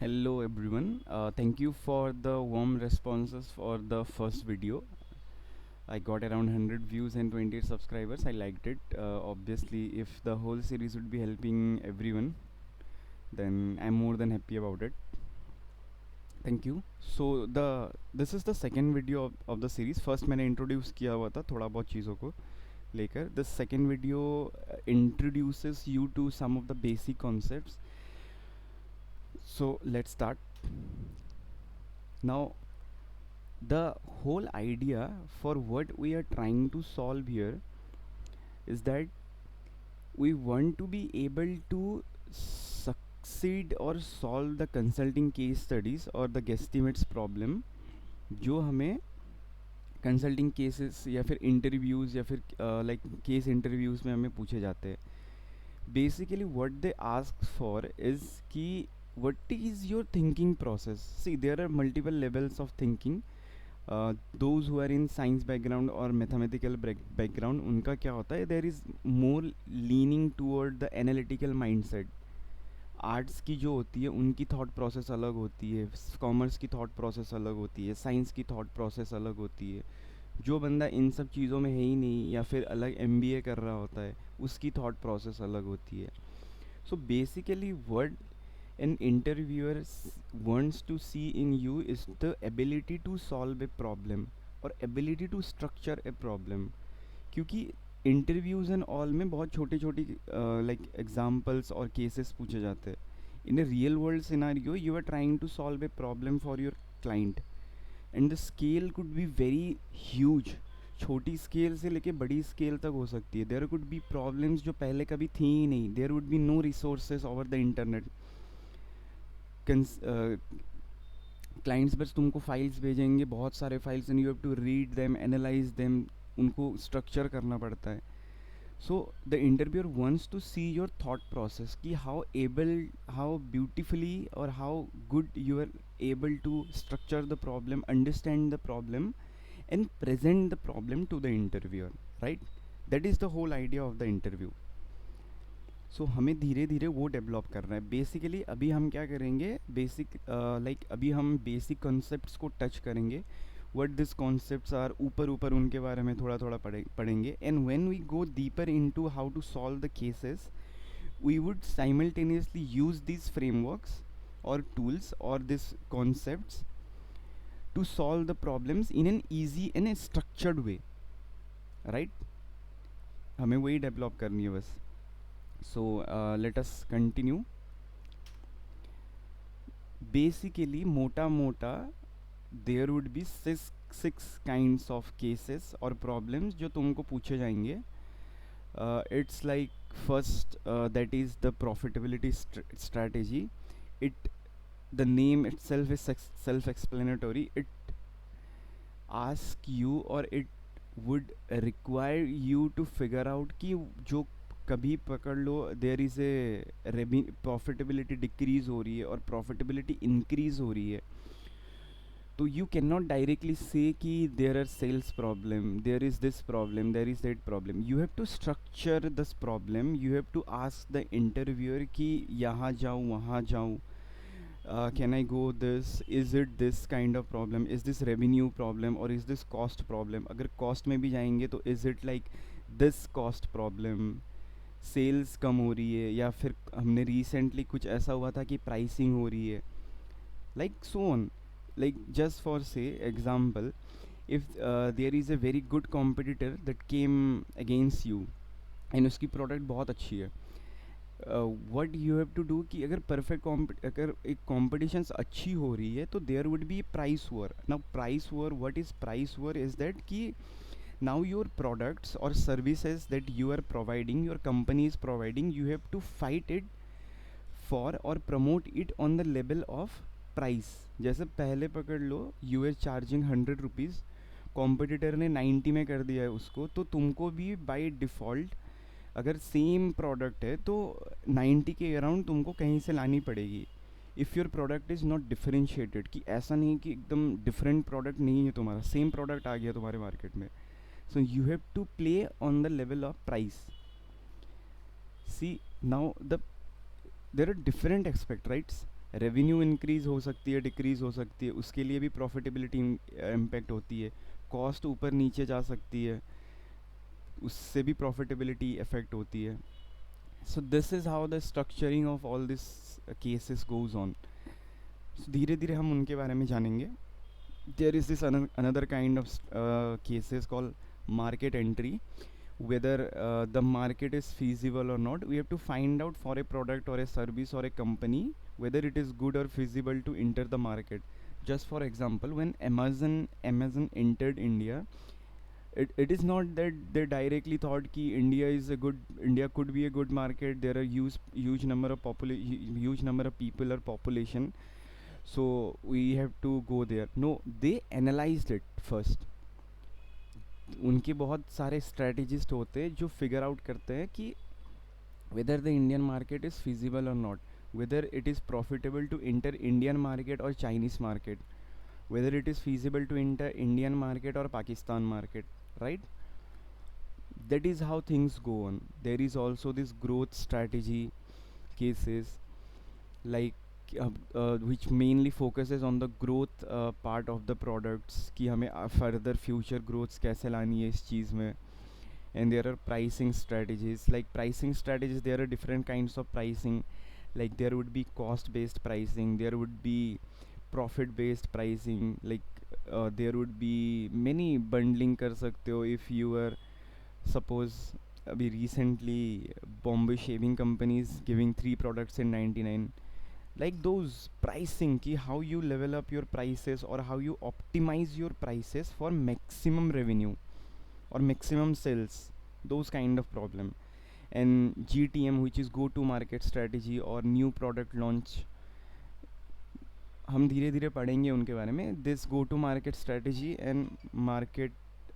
Hello everyone. Thank you for the warm responses for the first video. I got around 100 views and 28 subscribers. I liked it. Obviously, if the whole series would be helping everyone, then I'm more than happy about it. Thank you. So this is the second video of the series. First मैंने introduce किया हुआ था थोड़ा बहुत चीज़ों को लेकर. The second video introduces you to some of the basic concepts. So let's start. Now the whole idea for what we are trying to solve here is that we want to be able to succeed or solve the consulting case studies or the guesstimates problem जो हमें consulting cases या फिर interviews या फिर like case interviews में हमें पूछे जाते हैं. Basically what they ask for is कि what is your thinking process. See, there are multiple levels of thinking. Those who are in science background or mathematical background, उनका क्या होता है, there is more leaning toward the analytical mindset. Arts की जो होती है उनकी थॉट प्रोसेस अलग होती है, कॉमर्स की थॉट प्रोसेस अलग होती है, साइंस की थॉट प्रोसेस अलग होती है. जो बंदा इन सब चीज़ों में है ही नहीं या फिर अलग MBA कर रहा होता है उसकी थॉट प्रोसेस अलग होती है. So basically word an interviewer wants to see in you is the ability to solve a problem or ability to structure a problem. क्योंकि इंटरव्यूज़ एंड ऑल में बहुत छोटी छोटी लाइक एग्जांपल्स और केसेस पूछे जाते हैं. In a real world scenario you are trying to solve a problem for your client and the scale could be very huge. छोटी स्केल से लेके बड़ी स्केल तक हो सकती है. देयर कुड बी प्रॉब्लम्स जो पहले कभी थी ही नहीं. There would be no resources over the internet. Clients बस तुमको फाइल्स भेजेंगे, बहुत सारे files, and you have to read them, analyse them, उनको स्ट्रक्चर करना पड़ता है. So the interviewer wants to see your thought process कि हाउ ब्यूटिफुली और how good you are able to structure the problem, understand the problem and present the problem to the interviewer. Right, that is the whole idea of the interview. So हमें धीरे धीरे वो develop करना है. Basically अभी हम क्या करेंगे, अभी हम बेसिक कॉन्सेप्ट्स को टच करेंगे. व्हाट दिस कॉन्सेप्ट्स आर, ऊपर ऊपर उनके बारे में थोड़ा थोड़ा पढ़ेंगे. And when we go deeper into how to solve the cases, we would simultaneously use these frameworks or tools or these concepts to solve the problems in an easy and a structured way. Right, हमें वही develop करनी है बस. So let us continue. Basically मोटा मोटा there would be six kinds of cases or problems जो तुमको पूछे जाएंगे. It's like first that is the profitability strategy. The name itself is self-explanatory. It asks you or it would require you to figure out कि जो कभी पकड़ लो there is a profitability decrease हो रही है और प्रॉफिटेबिलिटी इंक्रीज़ हो रही है, तो यू कैन नॉट डायरेक्टली से कि there are sales problem, there is this problem, there is that problem. You have to structure this problem. You have to ask the interviewer कि यहाँ जाऊँ वहाँ जाऊँ, can I go this, is it this kind of problem, is this revenue problem और is this cost problem. अगर cost में भी जाएंगे तो is it like this cost problem, sales कम हो रही है, या फिर हमने रिसेंटली कुछ ऐसा हुआ था कि प्राइसिंग हो रही है, like so on. Like just for say example, if there is a very good competitor that came against you and उसकी प्रोडक्ट बहुत अच्छी है, what you have to do कि अगर अगर एक कॉम्पिटिशन्स अच्छी हो रही है तो there would be price war. Now price war, what is price war is that कि now your products or services that you are providing, your company is providing, you have to fight it for or promote it on the level of price. जैसे पहले पकड़ लो, you are charging 100 rupees, competitor ने 90 में कर दिया है उसको, तो तुमको भी बाय डिफ़ॉल्ट अगर सेम प्रोडक्ट है तो 90 के अराउंड तुमको कहीं से लानी पड़ेगी. If your product is not differentiated, कि ऐसा नहीं कि एकदम डिफरेंट प्रोडक्ट नहीं है तुम्हारा, सेम प्रोडक्ट आ गया तुम्हारे मार्केट में. So you have to play on the level of price. See, now there are different aspects, right? Revenue increase हो सकती है, डिक्रीज़ हो सकती है, उसके लिए भी प्रॉफिटेबिलिटी इम्पेक्ट होती है, कॉस्ट ऊपर नीचे जा सकती है, उससे भी प्रॉफिटेबिलिटी इफेक्ट होती है. So this is how the structuring of all this cases goes on. धीरे धीरे हम उनके बारे में जानेंगे. There is this another kind of cases call market entry, whether the market is feasible or not. We have to find out for a product or a service or a company whether it is good or feasible to enter the market. Just for example, when Amazon entered India, it is not that they directly thought ki India could be a good market. There are huge number of people or population, so we have to go there. No, they analyzed it first. उनके बहुत सारे strategist होते हैं जो figure out करते हैं कि whether the Indian market is feasible or not, whether it is profitable to enter Indian market or Chinese market, whether it is feasible to enter Indian market or Pakistan market, right? That is how things go on. There is also this growth strategy cases, like which mainly focuses on the growth part of the products, कि हमें further future growths कैसे लानी है इस चीज़ में. And there are pricing strategies. Like pricing strategies, there are different kinds of pricing. Like there would be cost based pricing, there would be profit based pricing, like there would be many bundling कर सकते हो. If you were, suppose अभी recently Bombay Shaving Company is giving 3 products in 99, like those pricing ki how you level up your prices or how you optimize your prices for maximum revenue or maximum sales, those kind of problem. And GTM, which is go to market strategy or new product launch, हम धीरे धीरे पढ़ेंगे उनके बारे में. This go to market strategy and market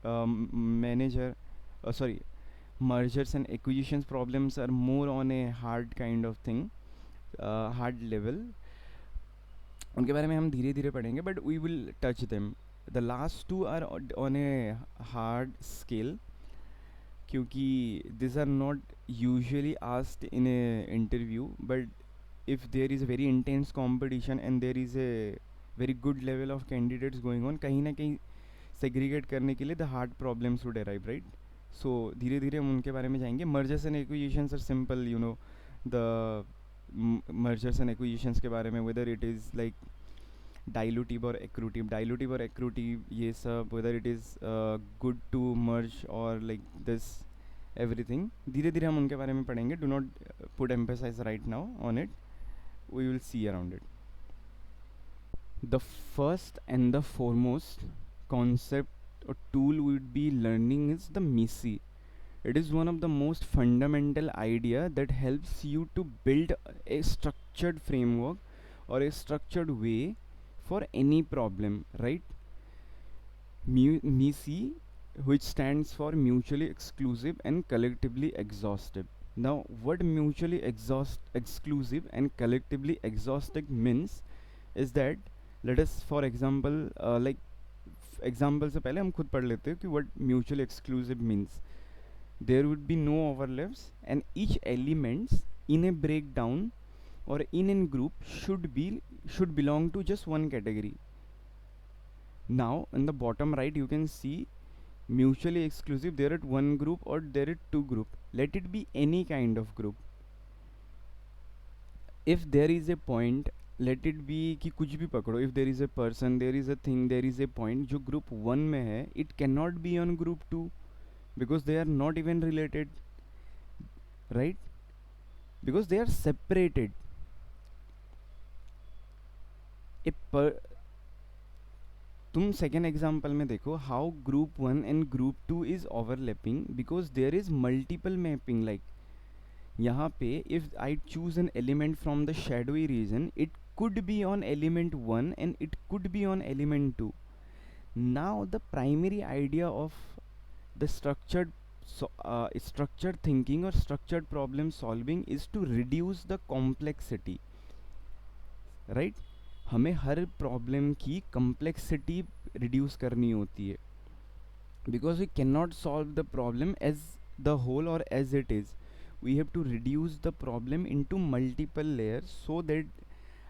manager sorry, mergers and acquisitions problems are more on a hard kind of thing, hard level. उनके बारे में हम धीरे धीरे पढ़ेंगे, but we will touch them. The last two are on a hard scale, क्योंकि this are not usually asked in a interview, but if there is a very intense competition and there is a very good level of candidates going on, कहीं ना कहीं segregate करने के लिए the hard problems would arrive, right? So धीरे धीरे हम उनके बारे में जाएंगे. Mergers and acquisitions are simple, you know, the mergers and acquisitions के बारे में, whether it is like dilutive or accretive, ये सब, whether it is good to merge or like this, everything. धीरे धीरे हम उनके बारे में पढ़ेंगे. Do not put emphasis right now on it. We will see around it. The first and the foremost concept or tool we would be learning is the MISI. It is one of the most fundamental idea that helps you to build a structured framework or a structured way for any problem, right? MISI, which stands for mutually exclusive and collectively exhaustive. Now, what mutually exclusive and collectively exhaustive means is that, let us for example, like example से पहले हम खुद पढ़ लेते हैं कि what mutually exclusive means. There would be no overlaps and each elements in a breakdown or in a group should belong to just one category. Now in the bottom right you can see mutually exclusive, there are one group or there are two group. Let it be any kind of group. If there is a point, let it be कि कुछ भी पकड़ो. If there is a person, there is a thing, there is a point जो group 1 में है, it cannot be on group 2 because they are not even related, right? Because they are separated. तुम second example में देखो how group 1 and group 2 is overlapping because there is multiple mapping. Like यहाँ पे if I choose an element from the shadowy region, it could be on element 1 and it could be on element 2. Now the primary idea of the structured thinking or structured problem solving is to reduce the complexity, right? हमें हर problem की complexity reduce करनी होती है because we can not solve the problem as the whole और as it is. We have to reduce the problem into multiple layers so that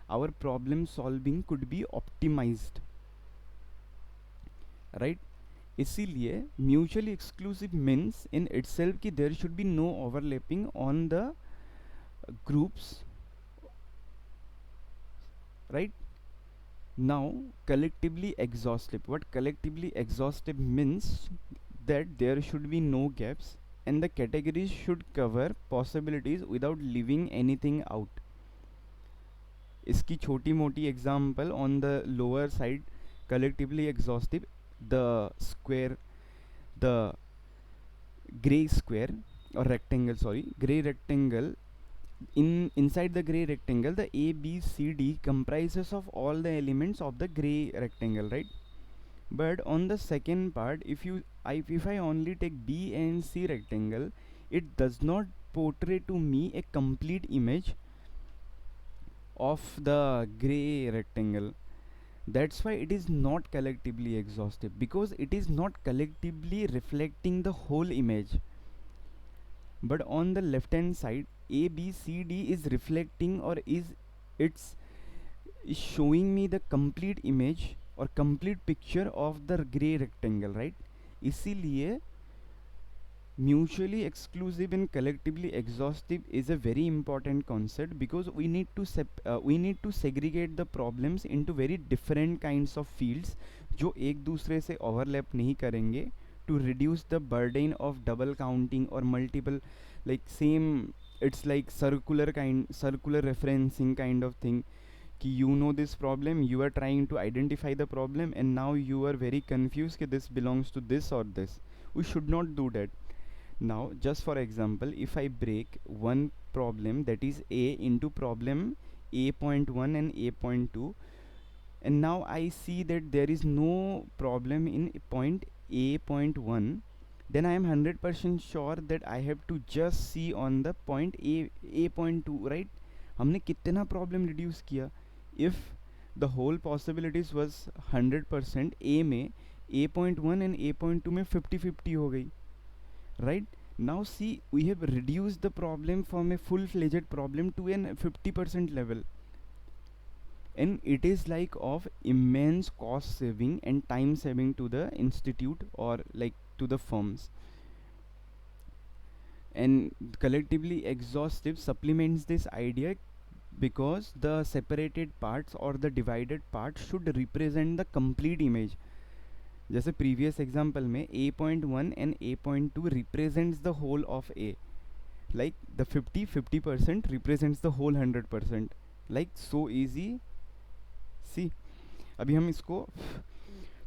our problem solving could be optimized, right? इसीलिए mutually exclusive means in itself कि there should be no overlapping on the groups, right? Now collectively exhaustive, what collectively exhaustive means that there should be no gaps and the categories should cover possibilities without leaving anything out. इसकी छोटी मोटी example on the lower side collectively exhaustive, the square, the gray square or rectangle, sorry, gray rectangle. Inside the gray rectangle, the A, B, C, D comprises of all the elements of the gray rectangle, right? But on the second part, if I only take B and C rectangle, it does not portray to me a complete image of the gray rectangle. That's why it is not collectively exhaustive, because it is not collectively reflecting the whole image. But on the left hand side, A, B, C, D is reflecting, or is showing me the complete image or complete picture of the gray rectangle, right? इसीलिए mutually exclusive and collectively exhaustive is a very important concept, because we need to segregate the problems into very different kinds of fields जो एक दूसरे से overlap नहीं करेंगे, to reduce the burden of double counting or multiple, like same, it's like circular referencing kind of thing. कि you know this problem, you are trying to identify the problem, and now you are very confused कि this belongs to this or this. We should not do that. Now just for example, if I break one problem, that is A, into problem A.1 and A.2, and now I see that there is no problem in point A.1, then I am 100% sure that I have to just see on the point A.2, right? हमने कितना problem reduce किया? If the whole possibilities was 100%, A में A.1 and A.2 में 50-50 हो गई, right? Now see, we have reduced the problem from a full-fledged problem to an 50% level, and it is like of immense cost saving and time saving to the institute or like to the firms. And collectively exhaustive supplements this idea, because the separated parts or the divided parts should represent the complete image. जैसे previous example में A.1 and A.2 represents the whole of A, like the 50% represents the whole 100%, like so easy. See, अभी हम इसको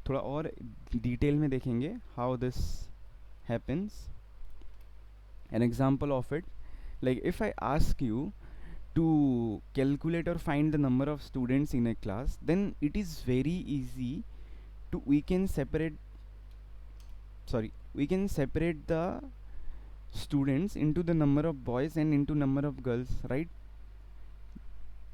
थोड़ा और detail में देखेंगे how this happens. An example of it, like if I ask you to calculate or find the number of students in a class, then it is very easy to we can separate the students into the number of boys and into number of girls, right?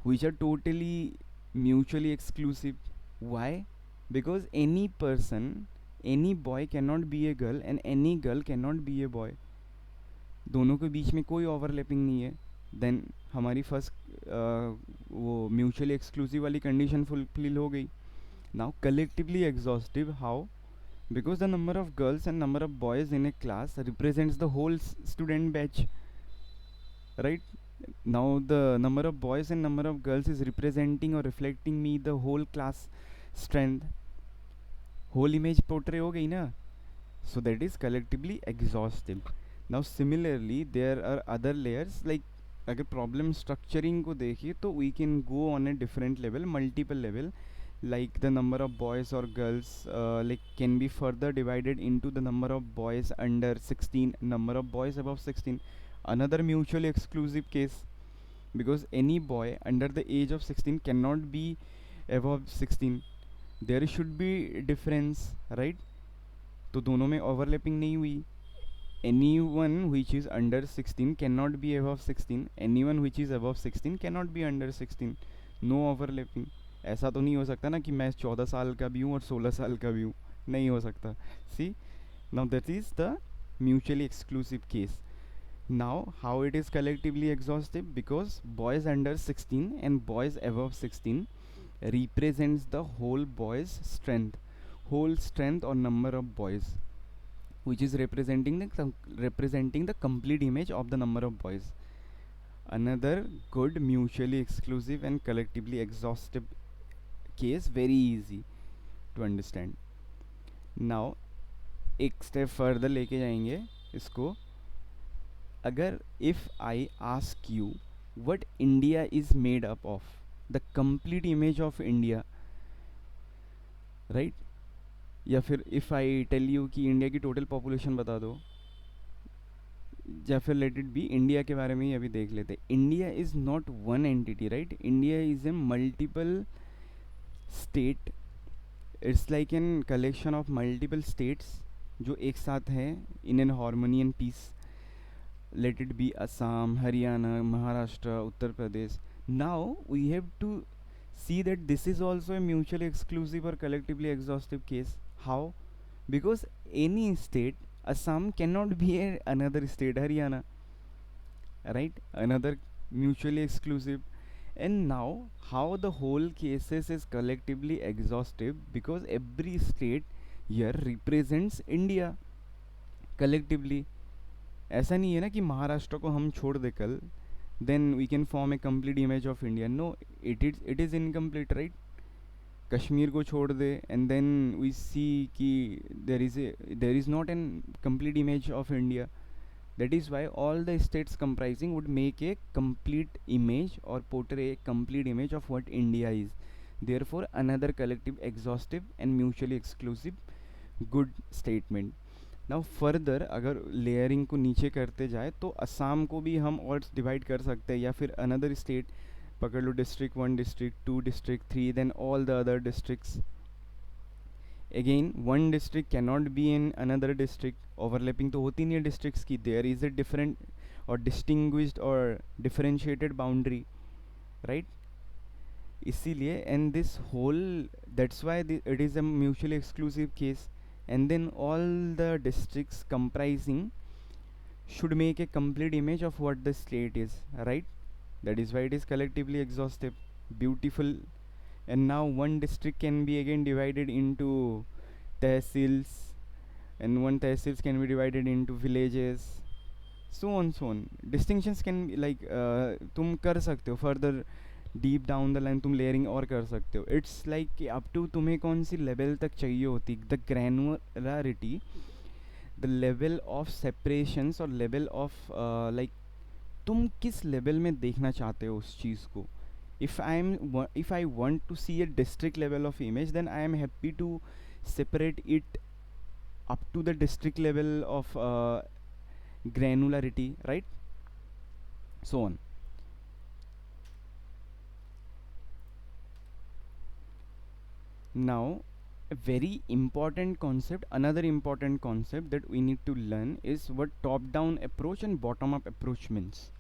Which are totally mutually exclusive. Why? Because any boy cannot be a girl and any girl cannot be a boy. दोनों के बीच में कोई overlapping नहीं है. Then हमारी first वो mutually exclusive वाली condition fulfil हो गई. Now collectively exhaustive, how? Because the number of girls and number of boys in a class represents the whole student batch, right? Now the number of boys and number of girls is representing or reflecting me the whole class strength. Whole image portray हो गई ना, so that is collectively exhaustive. Now similarly there are other layers, like अगर problem structuring को देखिए तो we can go on a different level, multiple level, like the number of boys or girls like can be further divided into the number of boys under 16, number of boys above 16. Another mutually exclusive case, because any boy under the age of 16 cannot be above 16. There should be difference, right? तो दोनों में overlapping नहीं हुई. Anyone which is under 16 cannot be above 16, anyone which is above 16 cannot be under 16. No overlapping. ऐसा तो नहीं हो सकता ना कि मैं 14 साल का भी हूँ और 16 साल का भी हूँ, नहीं हो सकता. See, now that is the mutually exclusive case. Now, how it is collectively exhaustive? Because boys under 16 and boys above 16 represents the whole strength or number of boys, which is representing the complete image of the number of boys. Another good mutually exclusive and collectively exhaustive case, very easy to understand. Now एक step further लेके जाएंगे इसको. अगर if I ask you what India is made up of, the complete image of India, right? या फिर if I tell you कि India की total population बता दो, या फिर लेट इट बी इंडिया के बारे में ही अभी देख लेते. India is not one entity, right? India is a multiple state. It's like an collection of multiple states जो एक साथ हैं in an harmony and peace. Let it be Assam, Haryana, Maharashtra, Uttar Pradesh. Now we have to see that this is also a mutually exclusive or collectively exhaustive case. How? Because any state, Assam cannot be another state, Haryana, right? Another mutually exclusive. And now, how the whole cases is collectively exhaustive? Because every state here represents India collectively. ऐसा नहीं है ना कि महाराष्ट्र को हम छोड़ दे कल, then we can form a complete image of India. No, it is incomplete, right? Kashmir को छोड़ दे एंड देन वी सी कि there is not an complete image of India. That is why all the states comprising would make a complete image और portray a complete image of what India is. Therefore another collective exhaustive and mutually exclusive good statement. Now further अगर layering को नीचे करते जाए तो असम को भी हम और डिवाइड कर सकते हैं, या फिर अनदर स्टेट पकड़ लो, district 1, district 2, district 3, then all the other districts. Again one district can not be in another district. Overlapping तो होती नहीं है डिस्ट्रिक्ट्स की. देयर इज़ ए डिफरेंट और डिस्टिंग्विश्ड और डिफरेंशिएटेड बाउंड्री, राइट? इसीलिए and this whole, that's why it is a mutually exclusive case. And then all the districts comprising should make a complete image of what the state is, right? That is why it is collectively exhaustive. Beautiful. And now one district can be again divided into tehsils, and one tehsils can be divided into villages, so on. Distinctions can be like तुम कर सकते हो further deep down the line, तुम layering और कर सकते हो. It's like कि अप टू तुम्हें कौन सी लेवल तक चाहिए होती, the granularity, the level of separations और लेवल ऑफ लाइक तुम किस लेवल में देखना चाहते हो उस चीज़ को. if I want to see a district level of image, then I am happy to separate it up to the district level of granularity, right? So on. Now, a very important concept, another important concept that we need to learn is what top-down approach and bottom-up approach means,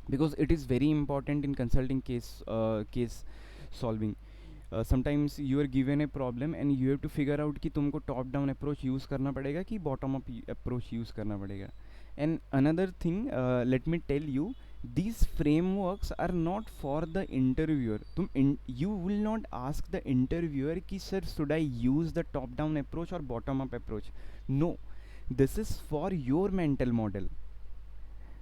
because it is very important in consulting case solving. Sometimes you are given a problem and you have to figure out कि तुमको top-down approach use करना पड़ेगा कि bottom-up approach use करना पड़ेगा. And another thing, let me tell you, these frameworks are not for the interviewer. You will not ask the interviewer कि sir should I use the top down approach or bottom up approach. No, this is for your mental model,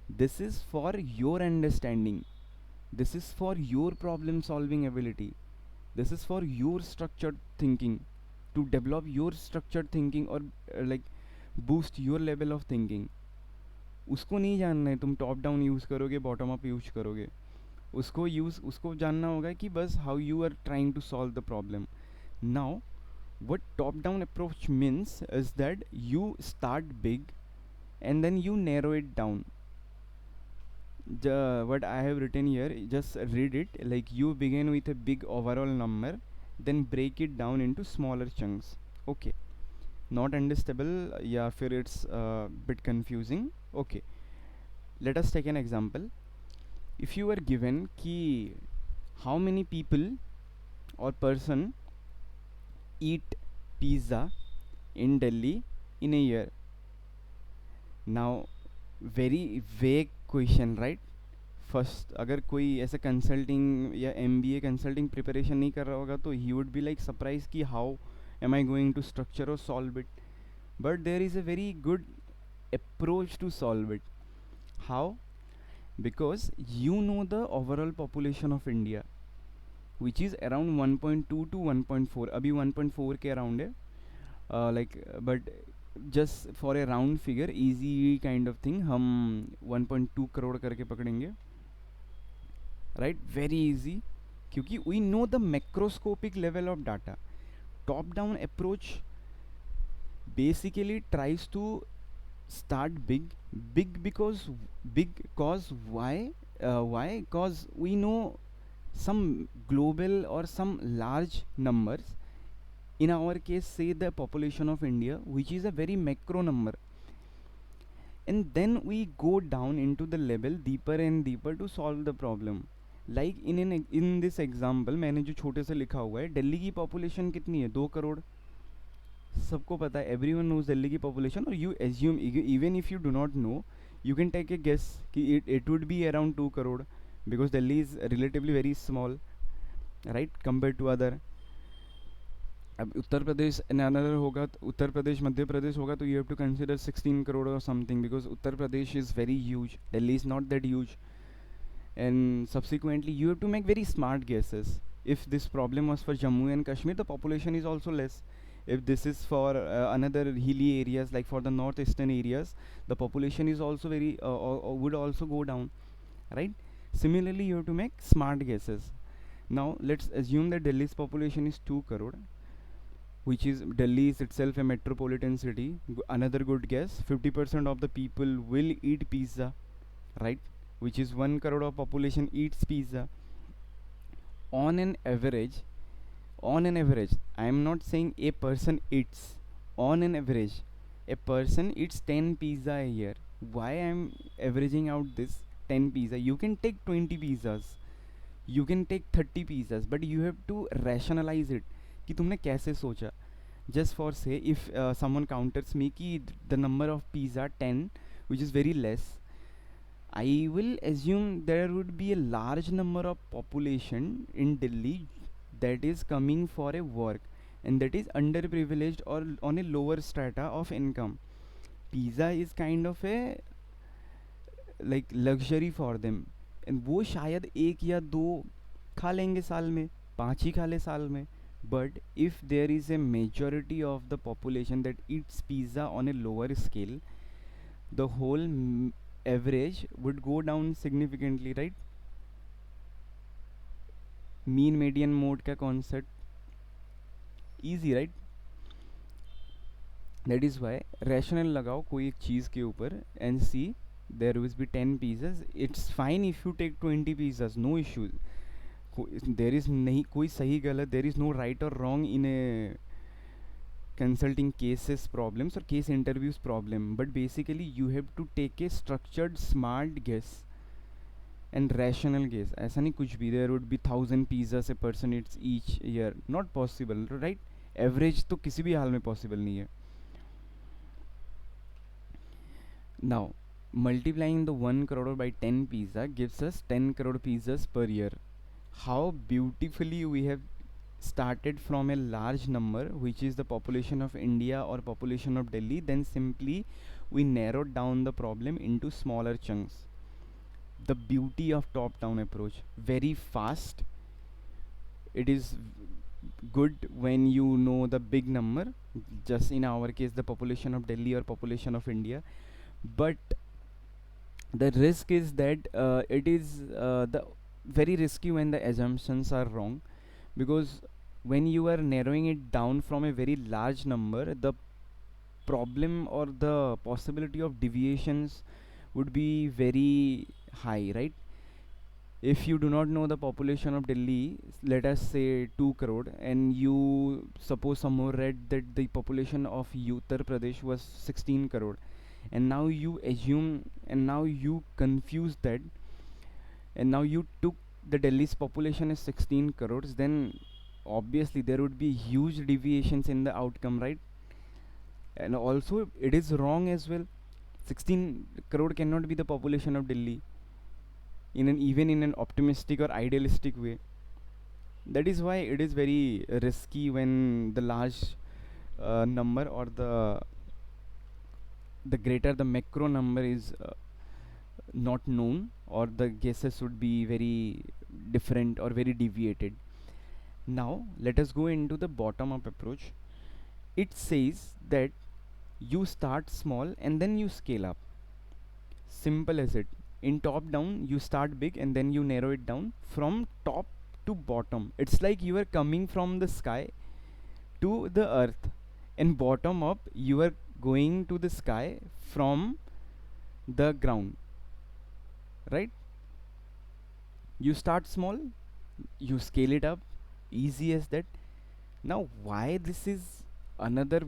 this is for your understanding, this is for your problem solving ability, this is for your structured thinking, to develop your structured thinking or like boost your level of thinking. उसको नहीं जानना है तुम top down use करोगे bottom up use करोगे, उसको जानना होगा कि बस how you are trying to solve the problem. Now what top down approach means is that you start big and then you narrow it down. What I have written here, just read it, like you begin with a big overall number, then break it down into smaller chunks. Okay, not understandable, yeah, फिर it's bit confusing. Okay, let us take an example. If you were given कि how many people or person eat pizza in Delhi in a year. Now very vague question right. First अगर कोई ऐसे consulting या MBA consulting preparation नहीं कर रहा होगा तो he would be like surprise कि how am I going to structure और solve it. But there is a very good approach to solve it. How? Because you know the overall population of India, which is around 1.2 to 1.4. अभी 1.4 के around है. Like but just for a round figure, easy kind of thing, हम 1.2 करोड़ करके पकड़ेंगे. Right? Very easy. क्योंकि we know the macroscopic level of data. Top down approach basically tries to start big because big cause why cause we know some global or some large numbers. In our case, say the population of India, which is a very macro number, and then we go down into the level deeper and deeper to solve the problem. Like in this example मैंने जो छोटे से लिखा हुआ है, दिल्ली की population कितनी है? 2 करोड़. सबको पता है, एवरी वन नोज दिल्ली की पॉपुलेशन. और you assume even if you do not know, you can take a guess कि it would be around 2 crore, because Delhi is relatively very small right compare to other. अब उत्तर प्रदेश another होगा, उत्तर प्रदेश मध्य प्रदेश होगा, तो you have to consider 16 crore और something, because Uttar Pradesh is very huge, Delhi is not that huge. And subsequently you have to make very smart guesses. If this problem was for Jammu and Kashmir, the population is also less. If this is for another hilly areas, like for the northeastern areas, the population is also very or would also go down, right? Similarly, you have to make smart guesses. Now let's assume that Delhi's population is 2 crore, which is Delhi is itself a metropolitan city. Another good guess, 50% of the people will eat pizza, right? Which is 1 crore of population eats pizza. On an average, I am not saying a person eats. On an average, a person eats 10 pizza a year. Why I am averaging out this 10 pizza? You can take 20 pizzas, you can take 30 pizzas, but you have to rationalize it कि तुमने कैसे सोचा. Just for say, if someone counters me कि the number of pizza 10, which is very less, I will assume there would be a large number of population in Delhi that is coming for a work, and that is underprivileged or on a lower strata of income. Pizza is kind of a like luxury for them, and वो शायद एक या दो खा लेंगे साल में, 5 ही खा ले साल में. But if there is a majority of the population that eats pizza on a lower scale, the whole average would go down significantly, right? Mean median mode का concept easy, right? That is why rational लगाओ कोई एक चीज़ के ऊपर and see there will be 10 pieces. It's fine if you take 20 pieces, no issue. There is नहीं कोई सही गलत, there is no right or wrong in a consulting cases problems or case interviews problem, but basically you have to take a structured smart guess and rational guess. ऐसा नहीं कुछ भी there would be 1000 pizzas a person eats each year, not possible, right? Average तो किसी भी हाल में possible नहीं है. Now multiplying the 1 crore by 10 pizza gives us 10 crore pizzas per year. How beautifully we have started from a large number, which is the population of India or population of Delhi, then simply we narrowed down the problem into smaller chunks. The beauty of top down approach, very fast. It is good when you know the big number, just in our case the population of Delhi or population of India, but the risk is that it is the very risky when the assumptions are wrong, because when you are narrowing it down from a very large number, the problem or the possibility of deviations would be very high, right? If you do not know the population of Delhi, let us say 2 crore, and you suppose somewhere read that the population of Uttar Pradesh was 16 crore, and now you assume and now you confuse that, and now you took the Delhi's population as 16 crores, then obviously there would be huge deviations in the outcome, right? And also it is wrong as well. 16 crore cannot be the population of Delhi in an even in an optimistic or idealistic way. That is why it is very risky when the large number or the greater the macro number is not known, or the guesses would be very different or very deviated. Now let us go into the bottom up approach. It says that you start small and then you scale up. Simple as it. In top down you start big and then you narrow it down from top to bottom. It's like you are coming from the sky to the earth, and bottom up you are going to the sky from the ground, right? You start small, you scale it up, easy as that. Now why this is another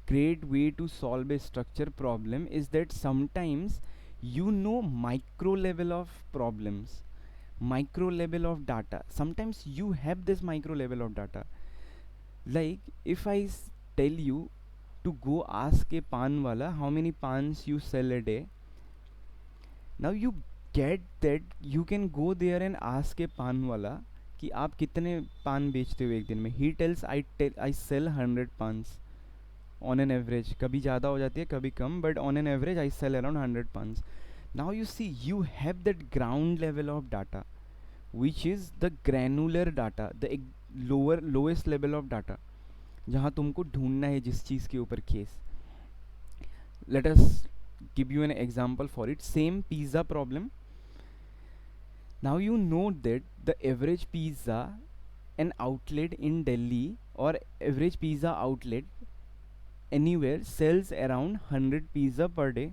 great way to solve a structure problem is that sometimes you know micro level of problems, micro level of data. Sometimes you have this micro level of data. Like if I tell you to go ask a pan wala how many pans you sell a day, now you get that you can go there and ask a pan wala कि आप कितने पान बेचते हो एक दिन में. He tells I sell 100 pans on an average. कभी ज़्यादा हो जाती है कभी कम, but on an average I sell around 100 pans. Now you see you have that ground level of data, which is the granular data, the lowest level of data, जहाँ तुमको ढूंढना है जिस चीज़ के ऊपर case. Let us give you an example for it. Same pizza problem. Now you know that the average pizza an outlet in Delhi or average pizza outlet anywhere sells around 100 pizza per day.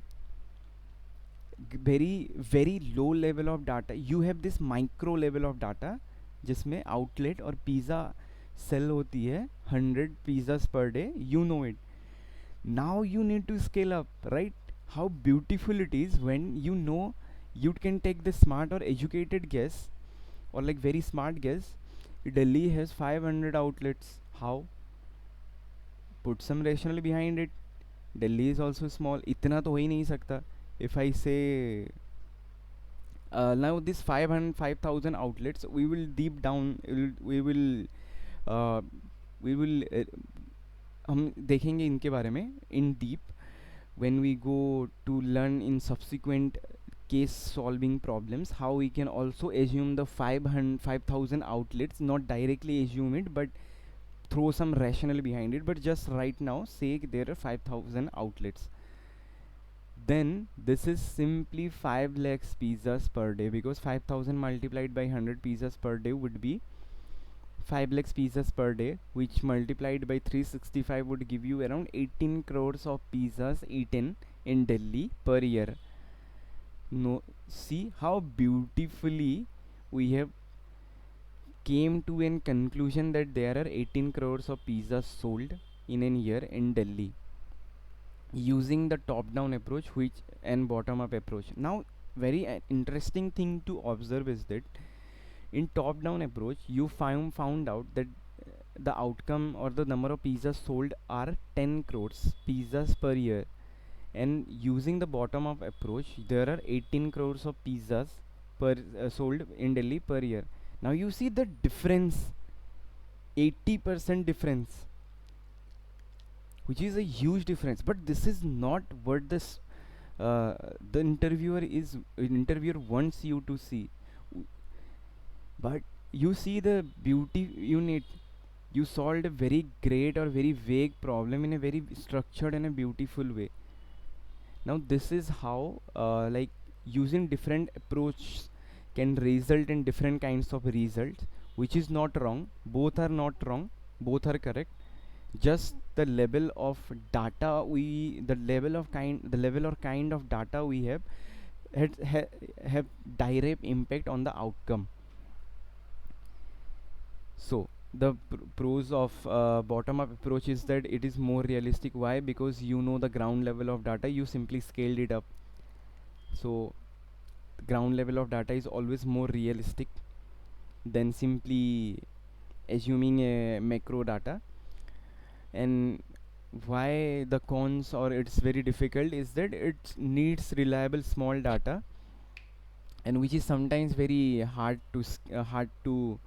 Very low level of data. You have this micro level of data जिसमें outlet और pizza sell होती है 100 pizzas per day. You know it. Now you need to scale up, right? How beautiful it is when you know you can take the smart or educated guess, or like very smart guess. Delhi has 500 outlets. How? Put some rationale behind it. Delhi is also small. इतना तो हो ही नहीं सकता. If I say now this 5,000 outlets, we will deep down. Uh, we will हम देखेंगे इनके बारे में in deep when we go to learn in subsequent case solving problems, how we can also assume the 5,000 outlets, not directly assume it but throw some rationale behind it. But just right now say there are 5,000 outlets, then this is simply 5 lakhs pizzas per day, because 5,000 multiplied by 100 pizzas per day would be 5 lakhs pizzas per day, which multiplied by 365 would give you around 18 crores of pizzas eaten in Delhi per year. No, see how beautifully we have came to an conclusion that there are 18 crores of pizzas sold in a year in Delhi using the top down approach which and bottom up approach. Now very interesting thing to observe is that in top down approach you found out that the outcome or the number of pizzas sold are 10 crores pizzas per year, and using the bottom up approach there are 18 crores of pizzas per sold in Delhi per year. Now you see the difference, 80% difference, which is a huge difference. But this is not what this the interviewer wants you to see. But you see the beauty unit. You solved a very great or very vague problem in a very structured and a beautiful way. Now this is how like using different approaches can result in different kinds of results, which is not wrong. Both are not wrong, both are correct. Just the level of data the level or kind of data we have have direct impact on the outcome. So the pros of bottom up approach is that it is more realistic. Why? Because you know the ground level of data, you simply scaled it up. So ground level of data is always more realistic than simply assuming a macro data. And why the cons or it's very difficult is that it needs reliable small data, and which is sometimes very hard to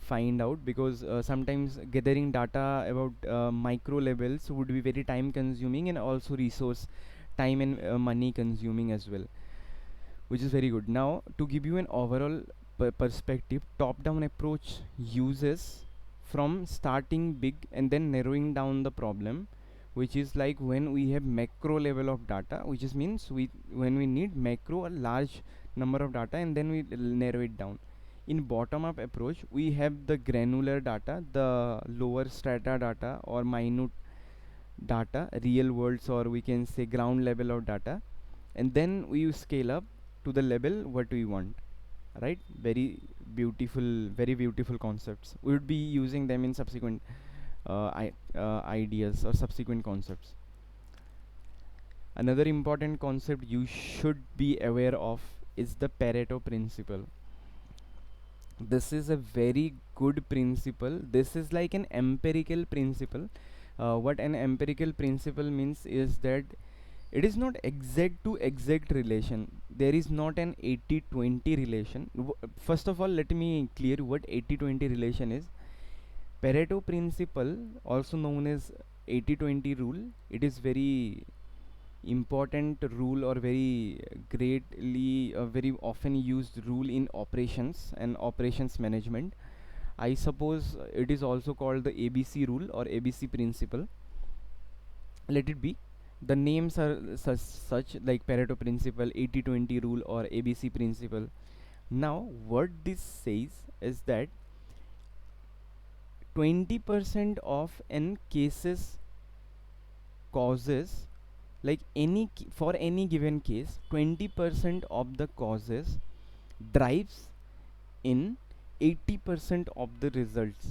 find out, because sometimes gathering data about micro levels would be very time consuming and also resource time and money consuming as well, which is very good. Now, to give you an overall perspective, top down approach uses from starting big and then narrowing down the problem, which is like when we have macro level of data, which is means we when we need macro, a large number of data, and then we narrow it down. In bottom up approach, we have the granular data, the lower strata data or minute data, real worlds, or we can say ground level of data, and then we scale up to the level what we want, right? Very beautiful concepts. We would be using them in subsequent ideas or subsequent concepts. Another important concept you should be aware of is the Pareto principle. This is a very good principle. This is like an empirical principle. What an empirical principle means is that it is not exact to exact relation. There is not an 80-20 relation. First of all, let me clear what 80-20 relation is. Pareto principle, also known as 80-20 rule, it is very important rule or very greatly very often used rule in operations and operations management. I suppose it is also called the ABC rule or ABC principle. Let it be. The names are such like Pareto principle, 80-20 rule, or ABC principle. Now, what this says is that 20% of n cases causes, like for any given case, 20% of the causes drives in 80% of the results.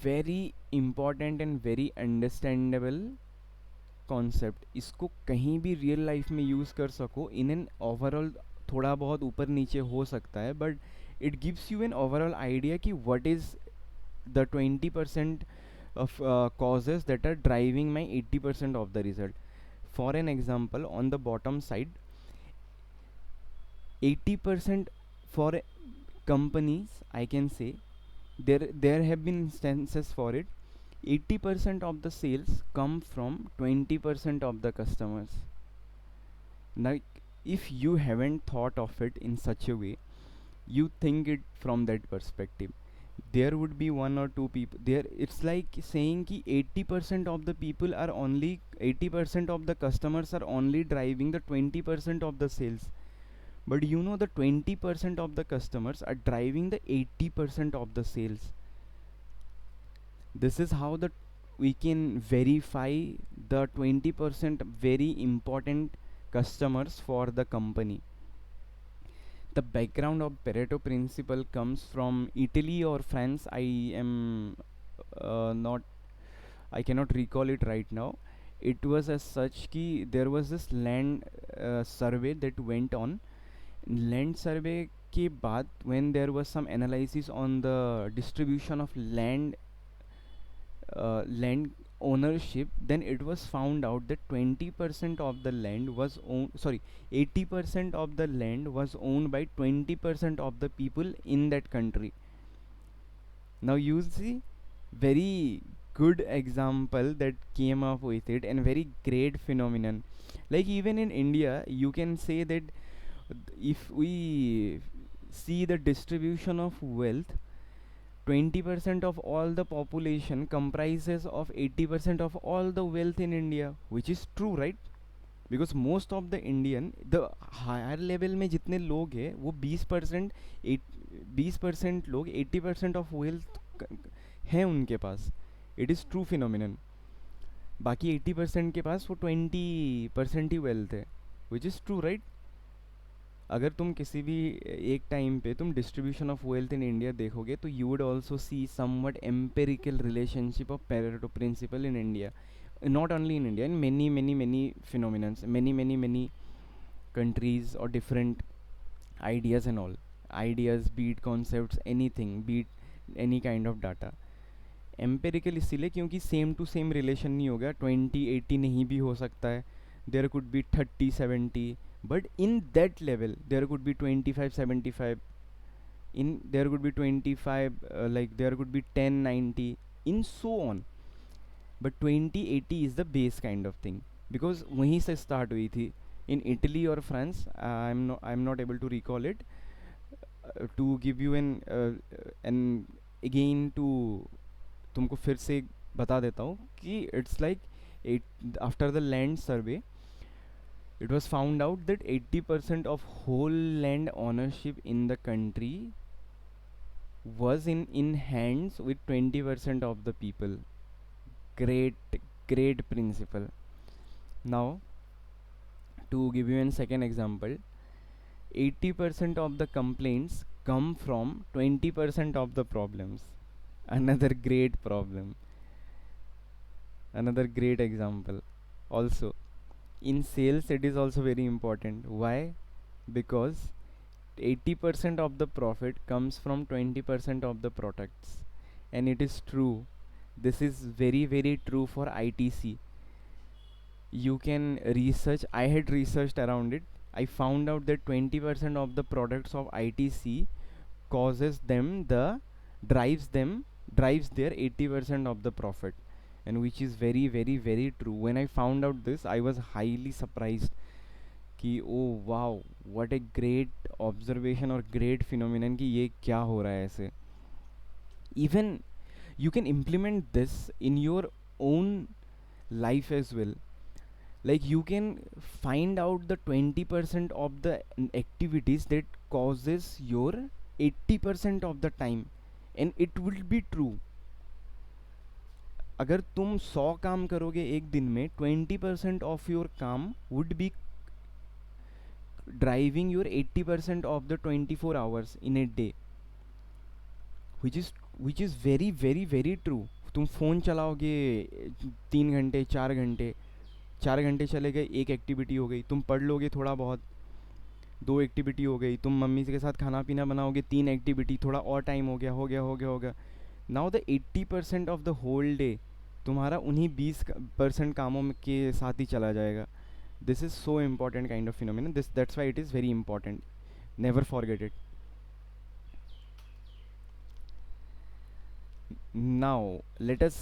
Very important and very understandable concept. इसको कहीं भी real life में use कर सको in an overall, थोड़ा बहुत ऊपर नीचे हो सकता है, but it gives you an overall idea कि what is the 20% of causes that are driving my 80% of the result. For an example, on the bottom side, 80% for companies, I can say, there have been instances for it. 80% of the sales come from 20% of the customers. Like, if you haven't thought of it in such a way, you think it from that perspective, there would be one or two people there. It's like saying ki 80% of the people are only 80% of the customers are only driving the 20% of the sales, but you know the 20% of the customers are driving the 80% of the sales. This is how the we can verify the 20% very important customers for the company. The background of Pareto principle comes from Italy or France. Not I cannot recall it right now. It was as such ki there was this land survey that went on. Land survey के बाद, when there was some analysis on the distribution of land ownership, then it was found out that 20% of the land was owned, sorry, 80% of the land was owned by 20% of the people in that country. Now you see, very good example that came up with it, and very great phenomenon. Like even in India, you can say that if we see the distribution of wealth, 20% of all the population comprises of 80% of all the wealth in India, which is true, right? Because most of the Indian, the higher level में जितने लोग हैं वो 20% 20% लोग 80% of wealth हैं उनके पास. It is true phenomenon. बाकी 80% के पास वो 20% ही wealth है, which is true, right? अगर तुम किसी भी एक टाइम पे तुम distribution of wealth in India देखोगे तो you would also see somewhat empirical relationship of Pareto principle in India. Not only in India, in many phenomenons, many countries or different ideas and all ideas, be it concepts, anything, be it any kind of data. Empirical इसीलिए क्योंकि same to same relation नहीं होगा, 20-80 नहीं भी हो सकता है, there could be 30-70, but in that level there could be 25-75, in there could be 25, like there could be 10-90, in so on, but 20-80 is the base kind of thing, because वहीं से start हुई थी in Italy or France. I'm not able to recall it. To give you an again to तुमको फिर से बता देता हूँ कि it's like after the land survey it was found out that 80% of whole land ownership in the country was in hands with 20% of the people. Great principle. Now to give you a second example, 80% of the complaints come from 20% of the problems. Another great problem, another great example. Also in sales it is also very important. Why? Because 80% of the profit comes from 20% of the products, and it is true. This is very true for ITC. You can research, I had researched around it. I found out that 20% of the products of ITC causes them the drives their 80% of the profit, and which is very true. When I found out this, I was highly surprised कि oh wow, what a great observation और great phenomenon कि ये क्या हो रहा है ऐसे. Even you can implement this in your own life as well. Like you can find out the 20% of the activities that causes your 80% of the time, and it will be true. अगर तुम 100 काम करोगे एक दिन में, 20% of your काम would be driving your 80% of the 24 hours in a day, which is very true. तुम phone चलाओगे 3 घंटे 4 घंटे, 4 घंटे चले गए, एक एक्टिविटी हो गई. तुम पढ़ लोगे थोड़ा बहुत, 2 एक्टिविटी हो गई. तुम मम्मी के साथ खाना पीना बनाओगे, 3 एक्टिविटी, थोड़ा और टाइम हो गया. Now the 80% of the whole day तुम्हारा उन्हीं 20% कामों के साथ ही चला जाएगा. This is so important kind of phenomenon. That's why it is very important. Never forget it. Now let us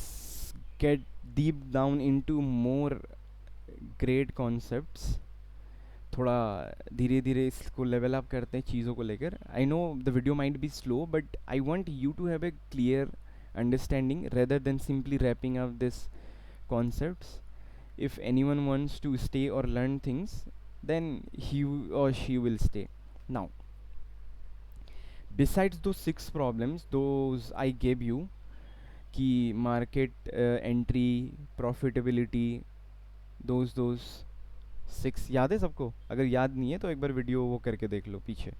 get deep down into more great concepts. थोड़ा धीरे धीरे इसको लेवल अप करते हैं चीज़ों को लेकर. I know the video might be slow, but I want you to have a clear understanding rather than simply wrapping up this concepts. If anyone wants to stay or learn things, then he or she will stay. Now, besides those 6 problems, those I gave you, ki market entry, profitability, those 6 याद है सबको? अगर याद नहीं है तो एक बार video वो करके देख लो पीछे.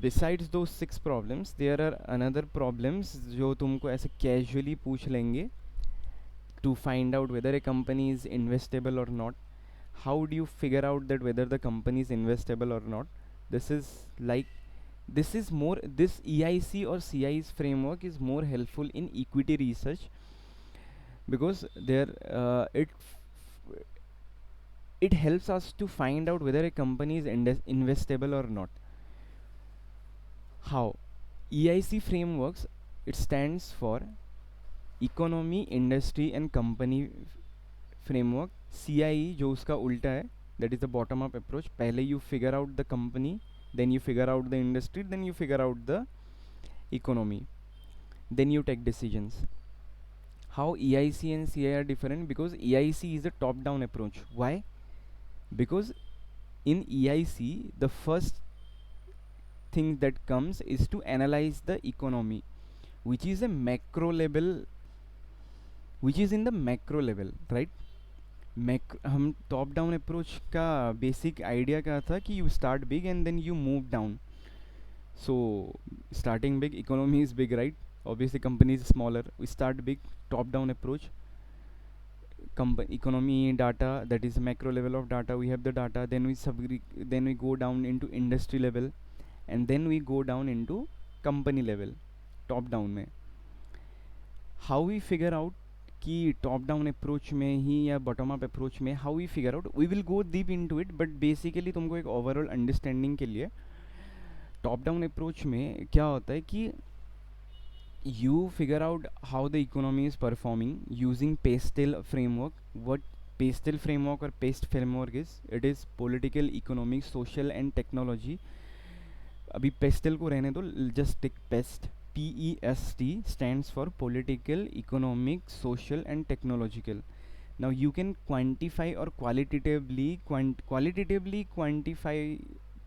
Besides those 6 problems, there are another problems जो तुमको ऐसे casually पूछ लेंगे to find out whether a company is investable or not. How do you figure out that whether the company is investable or not? This is more, this EIC or CI's framework is more helpful in equity research, because there it helps us to find out whether a company is investable or not. How? EIC frameworks, it stands for economy, industry and company framework. CIE जो उसका उल्टा है, that is the bottom up approach. पहले you figure out the company, then you figure out the industry, then you figure out the economy, then you take decisions. How EIC and CI are different? Because EIC is a top down approach. Why? Because in EIC the first thing that comes is to analyze the economy, which is a macro level, which is in the macro level, right? हम top down approach का basic idea क्या था कि you start big and then you move down. So starting big, economy is big, right? Obviously company is smaller. We start big, top down approach. Economy data, that is macro level of data, we have the data, then we go down into industry level, and then we go down into company level, top down में. how we figure out कि top down approach में ही या bottom up approach में, how we figure out, we will go deep into it, but basically तुमको एक overall understanding के लिए टॉप डाउन अप्रोच में क्या होता है कि you figure out how the economy is performing using pastel framework. What pastel framework or paste framework is? It is political, economic, social and technology. अभी पेस्टल को रहने दो, just take pest. PEST stands for political, economic, social and technological. Now you can quantify or qualitatively quantify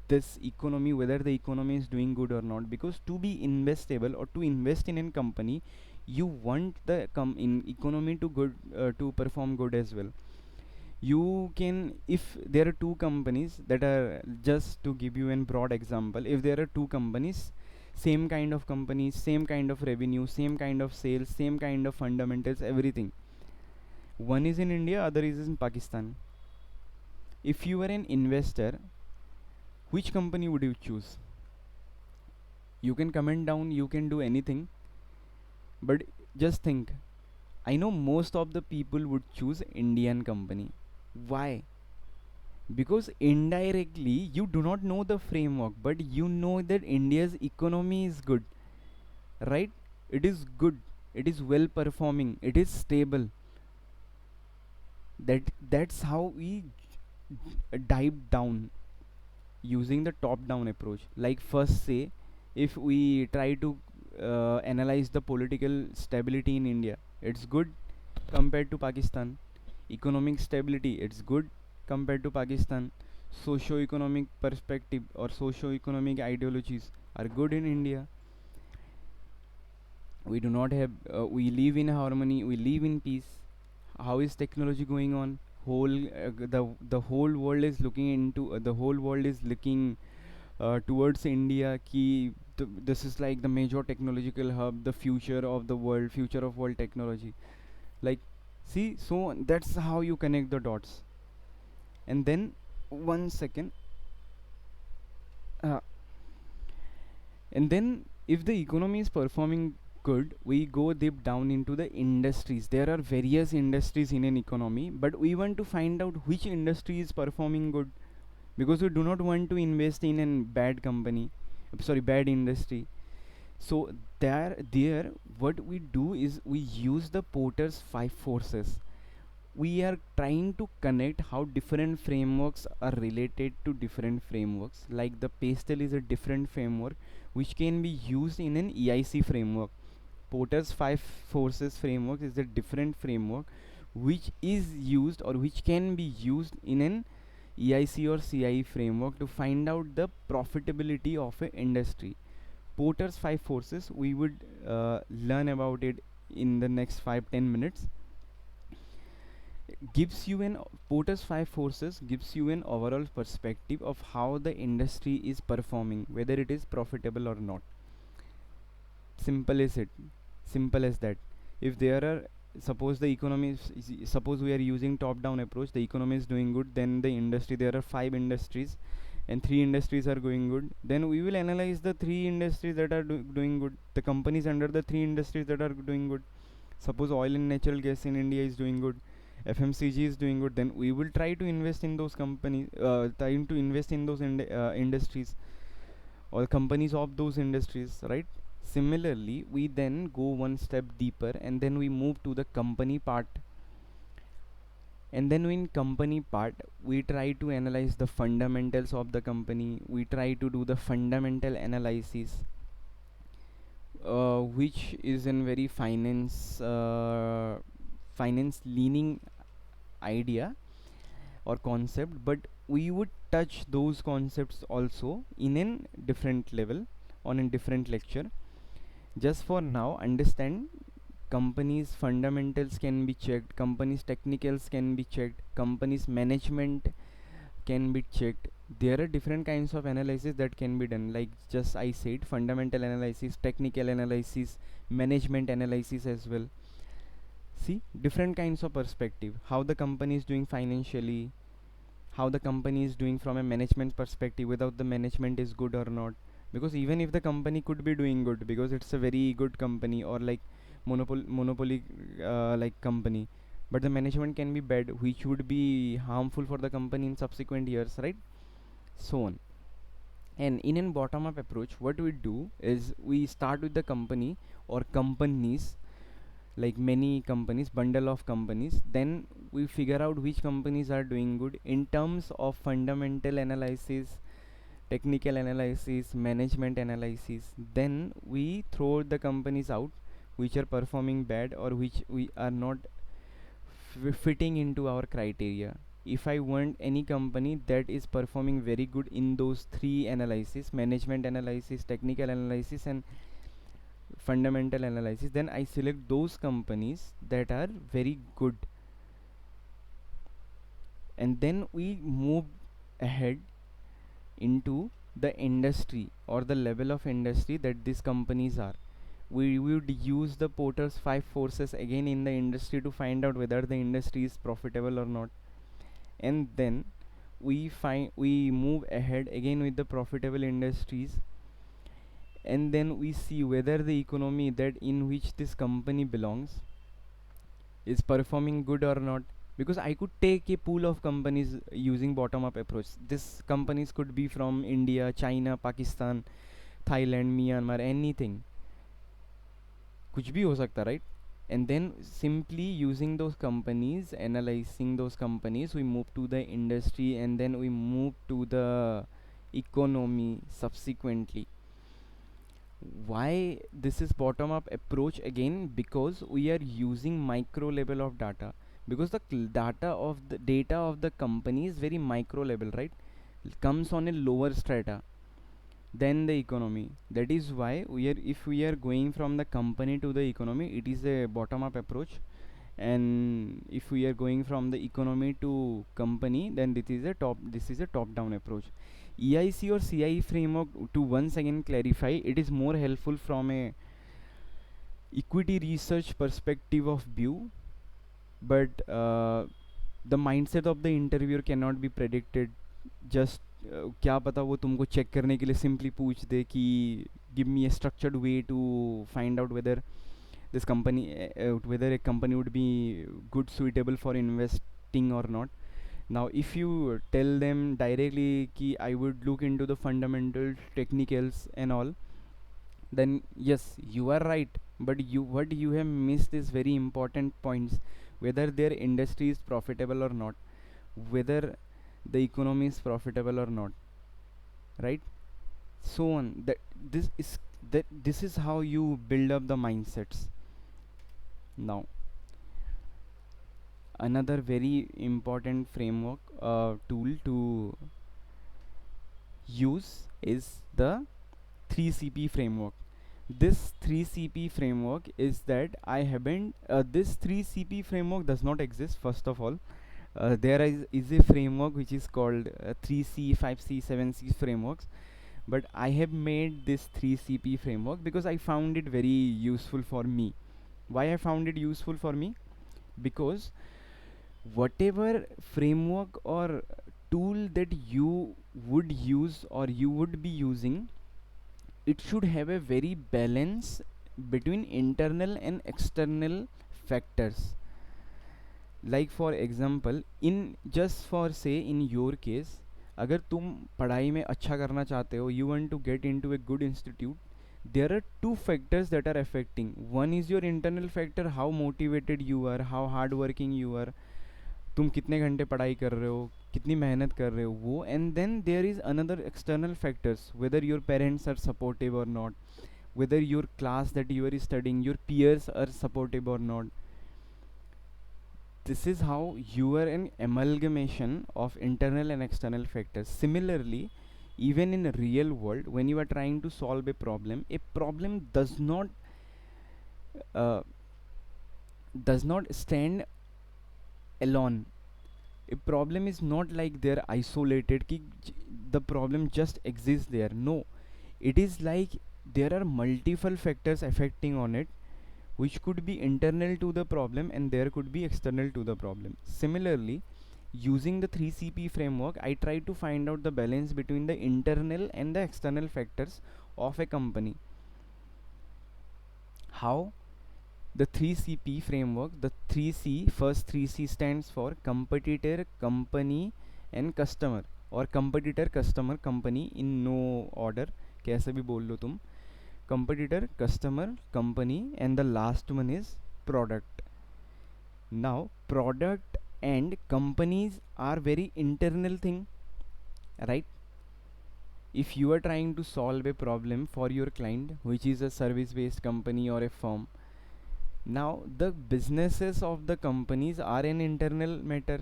this economy, whether the economy is doing good or not, because to be investable or to invest in a company, you want the in economy to good to perform good as well. You can, if there are two companies that are, just to give you a broad example, if there are two companies, same kind of companies, same kind of revenue, same kind of sales, same kind of fundamentals, everything, one is in India, other is in Pakistan. If you are an investor, which company would you choose? You can comment down, you can do anything, but just think. I know most of the people would choose Indian company. Why? Because indirectly you do not know the framework, but you know that India's economy is good, right? It is good, it is well performing, it is stable. That's how we dive down using the top down approach. Like first say, if we try to analyze the political stability in India, it's good compared to Pakistan. Economic stability, it's good compared to Pakistan. Socio-economic perspective or socio-economic ideologies are good in India. We do not have we live in harmony, we live in peace. How is technology going on? The whole world is looking into the whole world is looking towards India. This is like the major technological hub, the future of the world, future of world technology. Like, see, so that's how you connect the dots. And then, one second. Uh, and then, if the economy is performing good, we go deep down into the industries. There are various industries in an economy, but we want to find out which industry is performing good, because we do not want to invest in a bad company, sorry, bad industry. So there what we do is we use the Porter's 5 forces. We are trying to connect how different frameworks are related to different frameworks. Like the pastel is a different framework which can be used in an EIC framework. Porter's 5 forces framework is a different framework which is used or which can be used in an EIC or CIE framework to find out the profitability of an industry. Porter's 5 forces, we would learn about it in the next 5-10 minutes. Gives you an Porter's 5 forces gives you an overall perspective of how the industry is performing, whether it is profitable or not. Simple as it, simple as that. If there are, suppose the economy suppose we are using top down approach, the economy is doing good, then the industry, there are 5 industries and 3 industries are going good, then we will analyze the 3 industries that are doing good, the companies under the 3 industries that are doing good. Suppose oil and natural gas in India is doing good, FMCG is doing good, then we will try to invest in those companies, trying to invest in those industries or companies of those industries, right? Similarly, we then go one step deeper and then we move to the company part. And then in company part, we try to analyze the fundamentals of the company. We try to do the fundamental analysis, which is in very finance leaning idea or concept, but we would touch those concepts also in a different level on a different lecture. Just for now, understand companies fundamentals can be checked, companies technicals can be checked, companies management can be checked. There are different kinds of analysis that can be done, like just I said, fundamental analysis, technical analysis, management analysis as well. See, different kinds of perspective, how the company is doing financially, how the company is doing from a management perspective, without the management is good or not. Because even if the company could be doing good, because it's a very good company, or like monopoly like company, but the management can be bad, which would be harmful for the company in subsequent years, right? So on. And in a bottom up approach, what we do is we start with the company or companies, like many companies, bundle of companies. Then we figure out which companies are doing good in terms of fundamental analysis, technical analysis, management analysis. Then we throw the companies out which are performing bad or which we are not fitting into our criteria. If I want any company that is performing very good in those three analysis, management analysis, technical analysis, and fundamental analysis, then I select those companies that are very good, and then we move ahead into the industry or the level of industry that these companies are. We would use the Porter's 5 forces again in the industry to find out whether the industry is profitable or not, and then we move ahead again with the profitable industries, and then we see whether the economy that in which this company belongs is performing good or not. Because I could take a pool of companies using bottom up approach. This companies could be from India, China, Pakistan, Thailand, Myanmar, anything, कुछ भी हो सकता, right? And then simply using those companies, analyzing those companies, we move to the industry, and then we move to the economy subsequently. Why this is bottom up approach? Again, because we are using micro level of data, because the data of the company is very micro level, right? It comes on a lower strata than the economy. That is why if we are going from the company to the economy, it is a bottom up approach. And if we are going from the economy to company, then this is a top down approach. EIC or CIE framework, to once again clarify, it is more helpful from a equity research perspective of view, but the mindset of the interviewer cannot be predicted. Just क्या पता वो तुमको check करने के लिए simply पूछ दे कि give me a structured way to find out whether this company whether a company would be good suitable for investing or not. Now if you tell them directly ki I would look into the fundamentals, technicals and all, then yes, you are right, but what you have missed is very important points: whether their industry is profitable or not, whether the economy is profitable or not, right? So on. This is how you build up the mindsets. Now another very important framework tool to use is the 3CP framework. This 3CP framework is that I haven't this 3CP framework does not exist. First of all, there is a framework which is called 3C, 5C, 7C frameworks, but I have made this 3CP framework because I found it very useful for me. Why I found it useful for me? Because whatever framework or tool that you would use or you would be using, it should have a very balance between internal and external factors. Like for example, in just for say in your case, अगर तुम पढ़ाई में अच्छा करना चाहते हो, you want to get into a good institute, there are two factors that are affecting. One is your internal factor, how motivated you are, how hard working you are, तुम कितने घंटे पढ़ाई कर रहे हो, कितनी मेहनत कर रहे हो वो. And then there is another external factors, whether your parents are supportive or not, whether your class that you are studying, your peers are supportive or not. This is how you are an amalgamation of internal and external factors. Similarly, even in a real world, when you are trying to solve a problem uh, does not stand alone. A problem is not like they're isolated ki the problem just exists there. No, it is like there are multiple factors affecting on it, which could be internal to the problem and there could be external to the problem. Similarly, using the 3CP framework, I try to find out the balance between the internal and the external factors of a company. How? the 3CP framework, the 3C, first 3C stands for competitor, company and customer, or competitor, customer, company in no order, कैसे भी बोल लो तुम. Competitor, customer, company, and the last one is product. Now product and companies are very internal thing, right? If you are trying to solve a problem for your client, which is a service based company or a firm, now the businesses of the companies are an internal matter.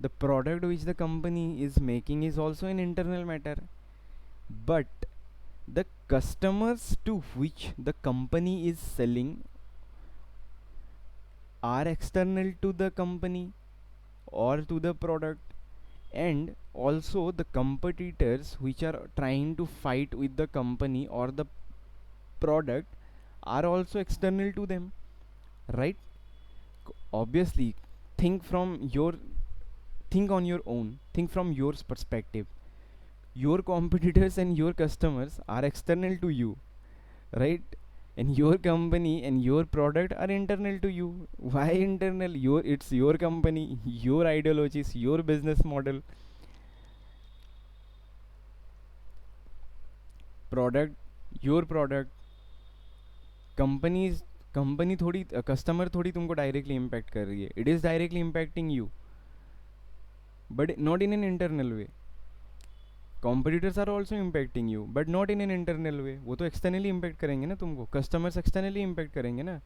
The product which the company is making is also an internal matter, but the customers to which the company is selling are external to the company or to the product, and also the competitors which are trying to fight with the company or the product are also external to them, right? Obviously, think from your, think on your own, think from your perspective. Your competitors and your customers are external to you, right? And your company and your product are internal to you. Why internal? Your, it's your company, your ideologies, your business model. Product, your product. Companies, company थोड़ी, customer थोड़ी तुमको directly impact कर रही है. It is directly impacting you, but not in an internal way. Competitors are also impacting you but not in an internal way. वो तो externally impact करेंगे ना तुमको, कस्टमर्स एक्सटर्नली इम्पैक्ट करेंगे ना.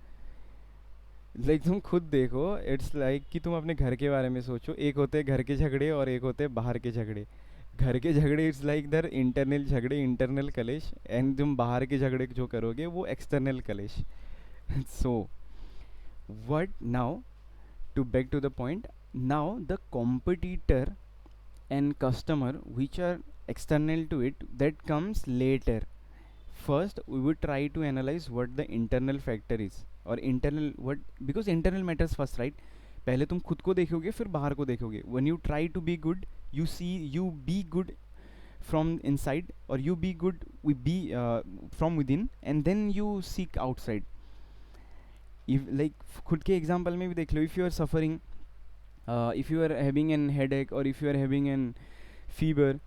लाइक तुम खुद देखो, इट्स लाइक कि तुम अपने घर के बारे में सोचो. एक होते हैं घर के झगड़े और एक होते हैं बाहर के झगड़े. घर के झगड़े इट्स लाइक दर इंटरनल झगड़े, इंटरनल कलेश, एंड तुम बाहर के झगड़े जो करोगे वो एक्सटर्नल कलेश. So what now, to back to the point, now the competitor and customer which are external to it, that comes later. First we would try to analyze what the internal factor is, or internal what, because internal matters first, right? पहले तुम खुद को देखोगे फिर बाहर को देखोगे. when you try to be good, you see, you be good from inside, or you be good, we be from within, and then you seek outside. if like खुद के एग्जाम्पल में भी देख लो. If you are suffering, if you are having an headache, और if you are having an fever,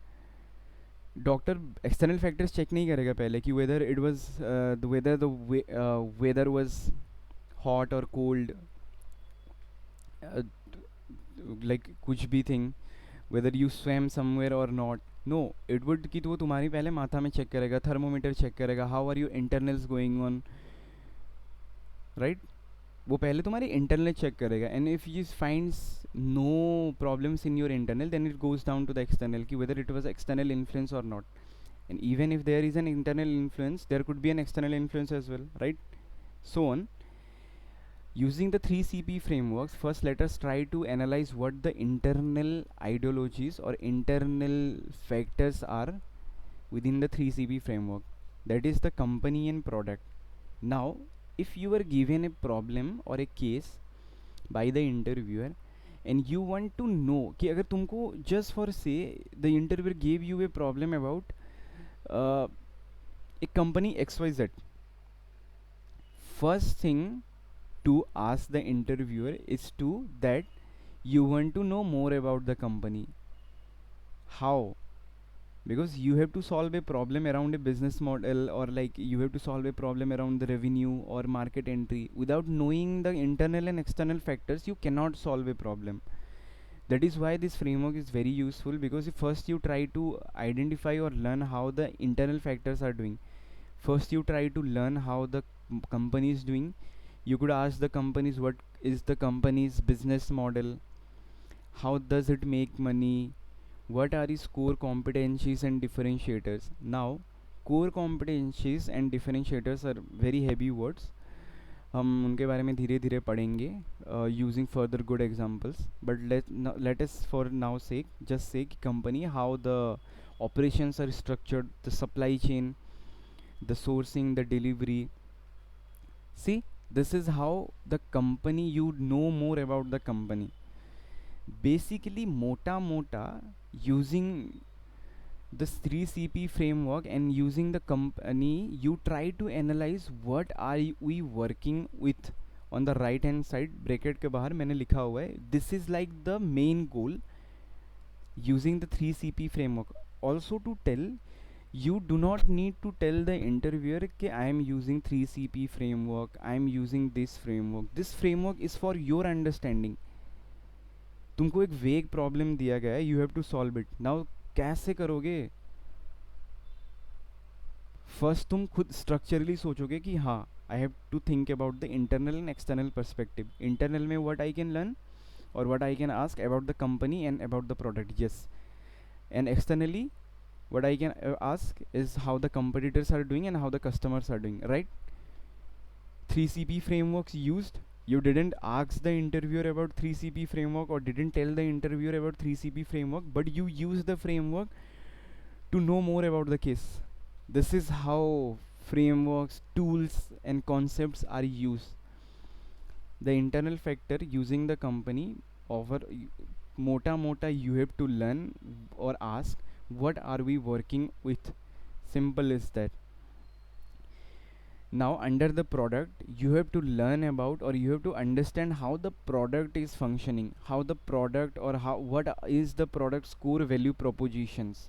doctor external factors check नहीं करेगा पहले कि whether it was, whether the weather was hot और कोल्ड, लाइक कुछ भी thing, whether you swam somewhere और not. No, it would कि तो वो तुम्हारी पहले माथा में चेक करेगा, थर्मोमीटर चेक करेगा, how are you internals going on, right? वो पहले तुम्हारी इंटरनल चेक करेगा, and if you finds no problems in your internal, then it goes down to the external कि whether it was external influence और not. And even if there is an internal influence, there could be an external influence as well, right? So on. Using the 3CP frameworks, first let us try to analyze what the internal ideologies or internal factors are within the 3CP framework, that is the company and product. Now if you are given a problem or a case by the interviewer, and you want to know कि अगर तुमको, just for say the interviewer gave you a problem about a company XYZ, first thing to ask the interviewer is to that you want to know more about the company. How? Because you have to solve a problem around a business model, or like you have to solve a problem around the revenue or market entry. Without knowing the internal and external factors, you cannot solve a problem. That is why this framework is very useful, because if first you try to identify or learn how the internal factors are doing, first you try to learn how the company is doing. You could ask the companies what is the company's business model, how does it make money, what are its core competencies and differentiators. Now core competencies and differentiators are very heavy words, हम उनके बारे में धीरे धीरे पढ़ेंगे using further good examples, but let us for now say just say company, how the operations are structured, the supply chain, the sourcing, the delivery. See, this is how the company, you know more about the company. Basically mota mota, using this 3CP framework and using the company, you try to analyze what are we working with, on the right hand side bracket के बाहर मैंने लिखा हुआ है, this is like the main goal using the 3CP framework. Also to tell, you do not need to tell the interviewer कि I am using 3CP framework, I am using this framework. This framework is for your understanding. तुमको एक वेग problem दिया गया है, you have to solve it. Now कैसे करोगे? First तुम खुद स्ट्रक्चरली सोचोगे कि हाँ, I have to think about the internal and external perspective. Internal में what I can learn or what I can ask about the company and about the product, yes. And externally what I can ask is how the competitors are doing and how the customers are doing, right? 3CP frameworks used. You didn't ask the interviewer about 3CP framework or didn't tell the interviewer about 3CP framework, but you use the framework to know more about the case. This is how frameworks, tools and concepts are used. The internal factor using the company over mota you have to learn or ask what are we working with. Simple is that. Now under the product you have to learn about, or you have to understand how the product is functioning, how the product, or how what is the product's core value propositions.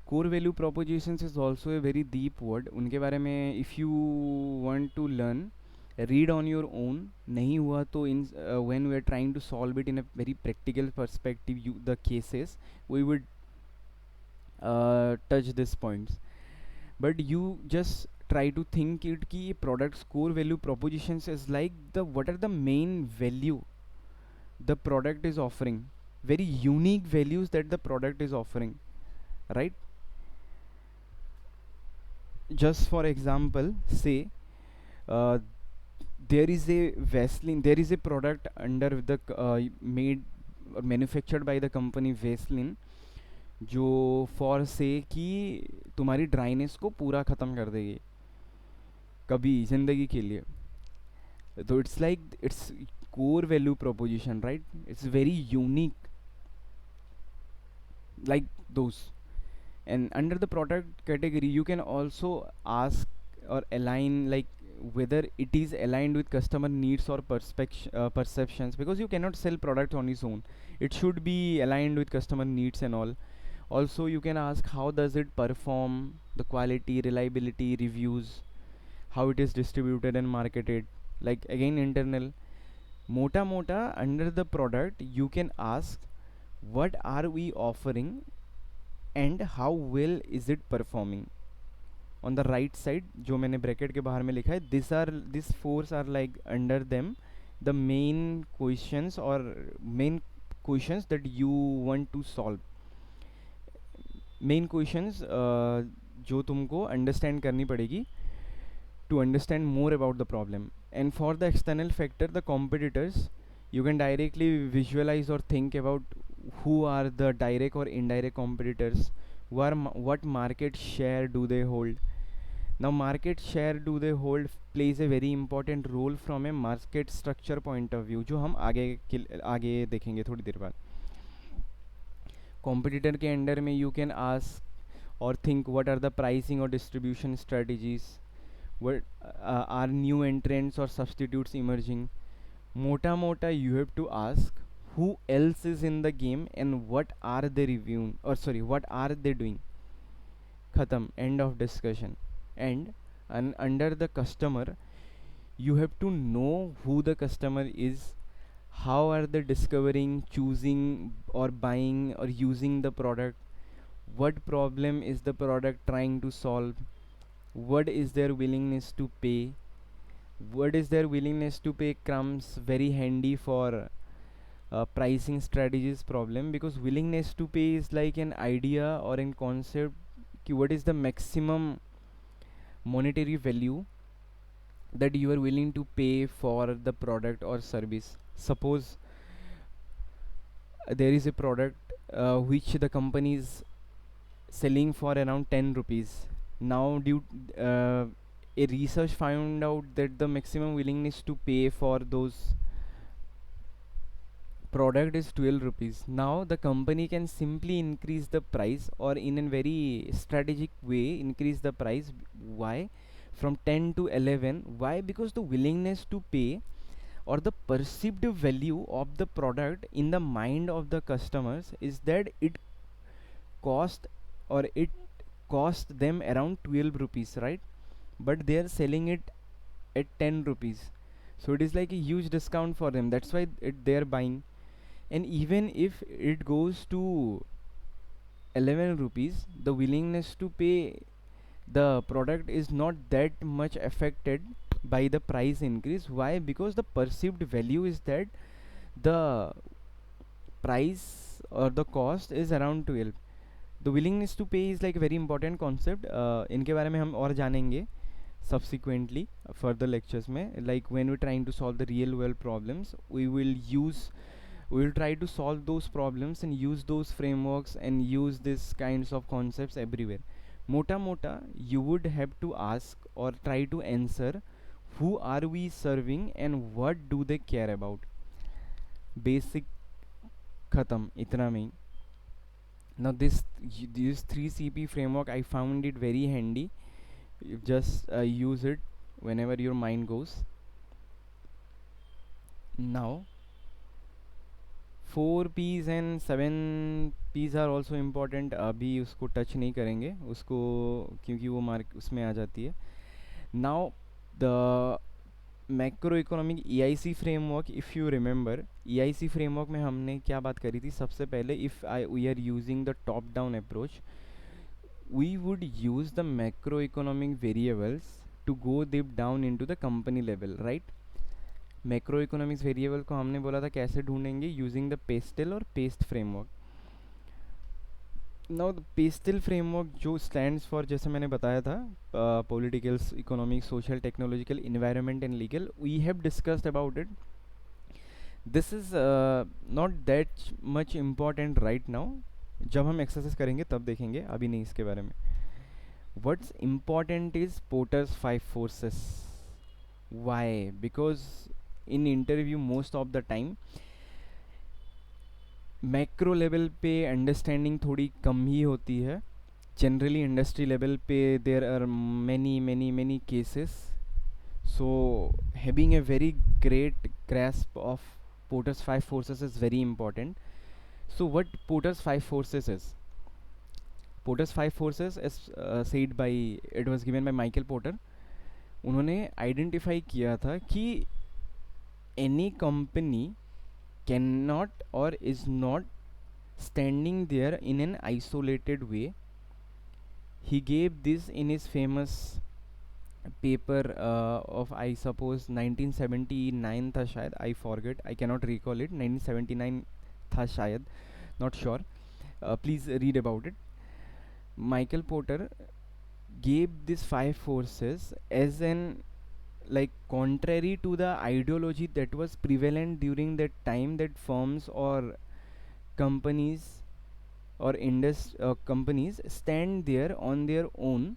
Core value propositions is also a very deep word. उनके बारे में if you want to learn, read on your own. नहीं हुआ तो in when we are trying to solve it in a very practical perspective, the cases, we would touch these points. But you just try to think it कि product's core value propositions is like what are the main value the product is offering, very unique values that the product is offering, right? Just for example, say there is a Vaseline, there is a product under the made or manufactured by the company Vaseline, जो for से कि तुम्हारी dryness को पूरा ख़त्म कर देगी कभी ज़िंदगी के लिए. तो it's like its core value proposition, right? It's very unique like those. And under the product category you can also ask or align like whether it is aligned with customer needs or perceptions, because you cannot sell product on its own. It should be aligned with customer needs and all. Also you can ask how does it perform, the quality, reliability, reviews, how it is distributed and marketed, like again internal. Mota under the product you can ask what are we offering and how well is it performing. On the right side जो मैंने bracket के बाहर में लिखा है, these fours are like under them the main questions or main questions that you want to solve. main questions जो तुमको understand करनी पड़ेगी to understand more about the problem. And for the external factor, the competitors, you can directly visualize or think about who are the direct or indirect competitors, what market share do they hold. Now market share do they hold plays a very important role from a market structure point of view, जो हम आगे देखेंगे थोड़ी देर बाद. competitor के under में you can ask or think what are the pricing or distribution strategies, what are new entrants or substitutes emerging. Mota you have to ask who else is in the game and what are they reviewing, or sorry, what are they doing. Khatam, end of discussion. And under the customer you have to know who the customer is, how are they discovering, choosing or buying or using the product, what problem is the product trying to solve, what is their willingness to pay. What is their willingness to pay comes very handy for pricing strategies problem, because willingness to pay is like an idea or an concept ki what is the maximum monetary value that you are willing to pay for the product or service. Suppose there is a product which the company is selling for around 10 rupees. Now a research found out that the maximum willingness to pay for those product is 12 rupees. Now the company can simply increase the price, or in a very strategic way increase the price. Why? from 10 to 11. Why? Because the willingness to pay or the perceived value of the product in the mind of the customers is that it cost it cost them around 12 rupees, right? But they are selling it at 10 rupees, so it is like a huge discount for them. That's why they are buying. And even if it goes to 11 rupees, the willingness to pay, the product is not that much affected by the price increase. Why? Because the perceived value is that the price or the cost is around 12. The willingness to pay is like a very important concept. इनके बारे में हम और जानेंगे subsequently further lectures में. Like when we're trying to solve the real world problems, we will try to solve those problems and use those frameworks and use these kinds of concepts everywhere. Mota mota, you would have to ask or try to answer, who are we serving and what do they care about? Basic khatam, itna mein. Now this 3CP framework, I found it very handy. You just use it whenever your mind goes. Now 4 P's and 7 P's are also important. अभी उसको touch नहीं करेंगे उसको, क्योंकि वो mark उसमें आ जाती है. Now the macro economic EIC framework, if you remember, EIC framework में हमने क्या बात करी थी सबसे पहले? If we are using the top down approach, we would use the macroeconomic variables to go deep down into the company level, right? Macroeconomics variable को हमने बोला था कैसे ढूंढेंगे, यूजिंग द पेस्टल और PEST framework. Now the PESTEL framework जो stands for, जैसे मैंने बताया था, political, economic, social, technological, environment and legal. We have discussed about it. This is not that much important right now. जब हम exercise करेंगे तब देखेंगे, अभी नहीं इसके बारे में. What's important is Porter's 5 forces. Why? Because in interview most of the time macro level पे अंडरस्टैंडिंग थोड़ी कम ही होती है. जनरली इंडस्ट्री लेवल पे there are many many many cases. So having a very great grasp of Porter's 5 forces is very important. So what Porter's 5 forces is? Porter's 5 forces is said by, it was given by Michael Porter. उन्होंने identify किया था कि any company cannot or is not standing there in an isolated way. He gave this in his famous paper of, I suppose 1979 था शायद, I forget, I cannot recall it. 1979 था शायद, not sure. Please read about it. Michael Porter gave these 5 forces as an, like, contrary to the ideology that was prevalent during that time, that firms or companies or companies stand there on their own,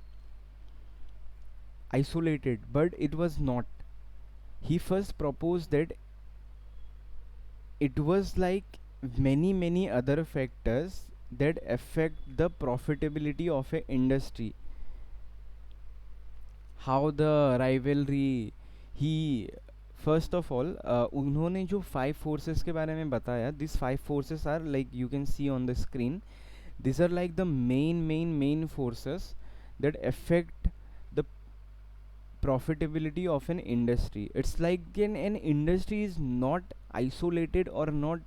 isolated. But it was not. He first proposed that it was like many other factors that affect the profitability of a industry. How the rivalry, he first of all उन्होंने जो 5 forces के बारे में बताया, these 5 forces are like you can see on the screen. These are like the main forces that affect the profitability of an industry. It's like an industry is not isolated or not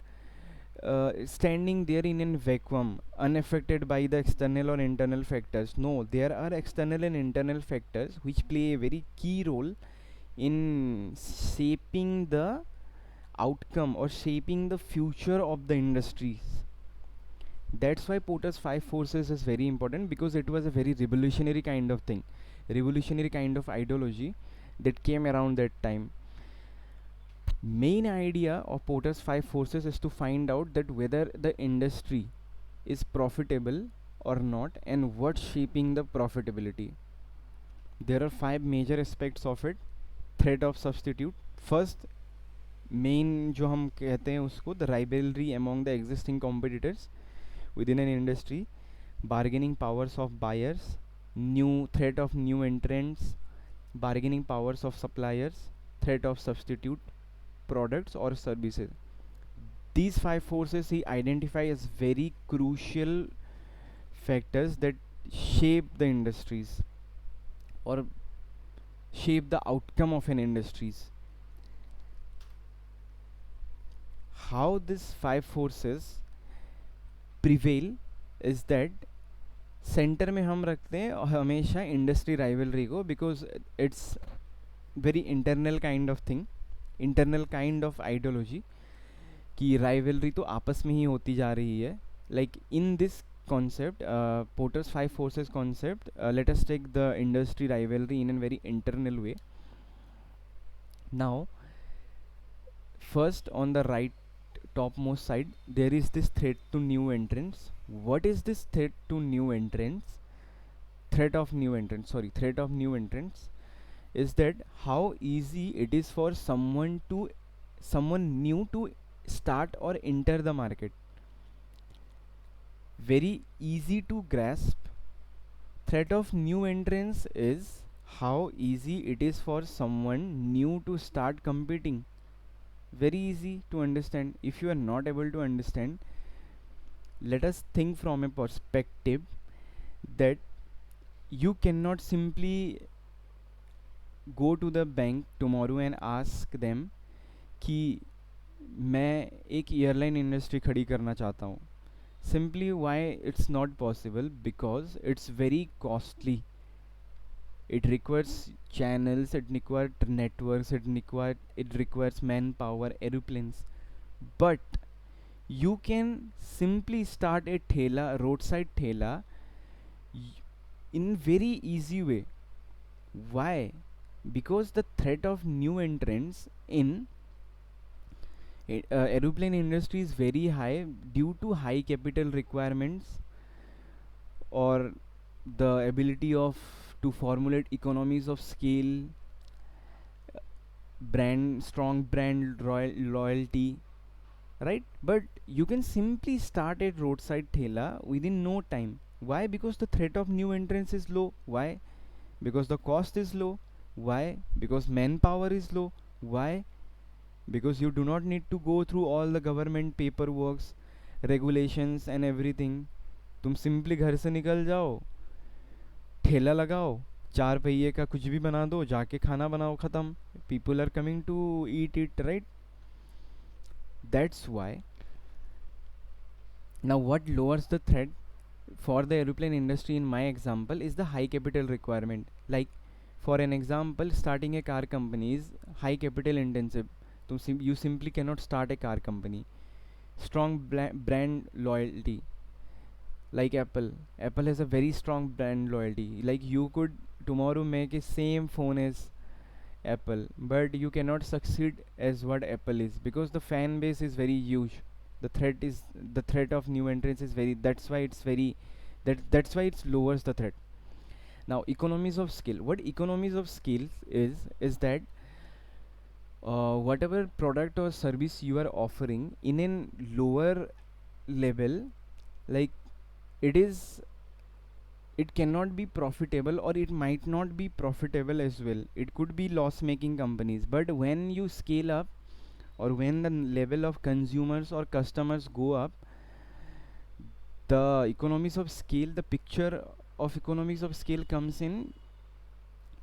standing there in a vacuum unaffected by the external or internal factors. No, there are external and internal factors which play a very key role in shaping the outcome or shaping the future of the industries. That's why Porter's 5 forces is very important, because it was a very revolutionary kind of thing, revolutionary kind of ideology that came around that time. Main idea of Porter's 5 forces is to find out that whether the industry is profitable or not and what's shaping the profitability. There are 5 major aspects of it. Threat of substitute. First, main जो हम कहते हैं उसको, the rivalry among the existing competitors within an industry, bargaining powers of buyers, new threat of new entrants, bargaining powers of suppliers, threat of substitute products or services. These five forces he identify as very crucial factors that shape the industries or shape the outcome of an industries. How these five forces prevail is that centre में हम रखते हैं हमेशा industry rivalry को, because it's very internal kind of thing, internal kind of ideology कि rivalry तो आपस में ही होती जा रही है. Like in this concept, Porter's five forces concept, let us take the industry rivalry in a very internal way. Now, first on the right topmost side, there is this threat to new entrants. What is this threat to new entrants? Threat of new entrants is that how easy it is for someone new to start or enter the market. Very easy to grasp. Threat of new entrants is how easy it is for someone new to start competing. Very easy to understand. If you are not able to understand, let us think from a perspective that you cannot simply go to the bank tomorrow and ask them कि मैं एक airline industry खड़ी करना चाहता हूँ. Simply why it's not possible? Because it's very costly. It requires channels, it requires networks, it requires manpower, aeroplanes. But you can simply start a thela, roadside thela, in very easy way. Why? Because the threat of new entrants in aeroplane industry is very high due to high capital requirements or the ability of to formulate economies of scale, strong brand loyalty, right? But you can simply start a roadside thela within no time. Why? Because the threat of new entrants is low. Why? Because the cost is low. Why? Because manpower is low. Why? Because you do not need to go through all the government paperwork, regulations and everything. तुम simply घर से निकल जाओ, ठेला लगाओ, 4 पहिए का कुछ भी बना दो, जाके खाना बनाओ, ख़त्म. People are coming to eat it, right? That's why. Now what lowers the threat for the aeroplane industry in my example is the high capital requirement. Like for an example, starting a car company is high capital intensive. You simply cannot start a car company. Strong brand loyalty, like Apple has a very strong brand loyalty. Like you could tomorrow make a same phone as Apple, but you cannot succeed as what Apple is, because the fan base is very huge. The threat of new entrants is very, that's why it lowers the threat. Now economies of scale. What economies of scale is that whatever product or service you are offering in a lower level, like it cannot be profitable, or it might not be profitable as well. It could be loss making companies. But when you scale up, or when the level of consumers or customers go up, the economies of scale, the picture of economies of scale comes in,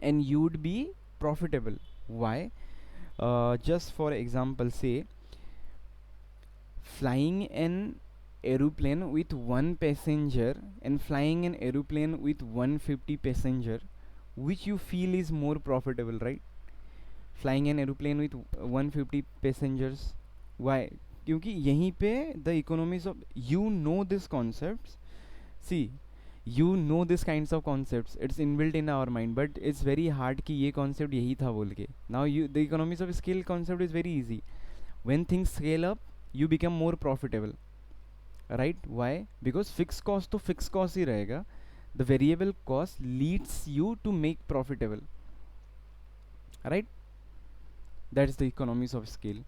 and you would be profitable. Why? Just for example, say flying an aeroplane with 1 passenger and flying an aeroplane with 150 passenger, which you feel is more profitable, right? Flying an aeroplane with 150 passengers. Why? क्योंकि यहीं पे the economies of, you know this concepts. See, you know this kinds of concepts, it's inbuilt in our mind, but it's very hard कि ये concept यही था बोल के. Now the economies of scale concept is very easy. When things scale up, you become more profitable, right? Why? Because fixed cost तो fixed cost ही रहेगा. The variable cost leads you to make profitable, right? That's the economies of scale.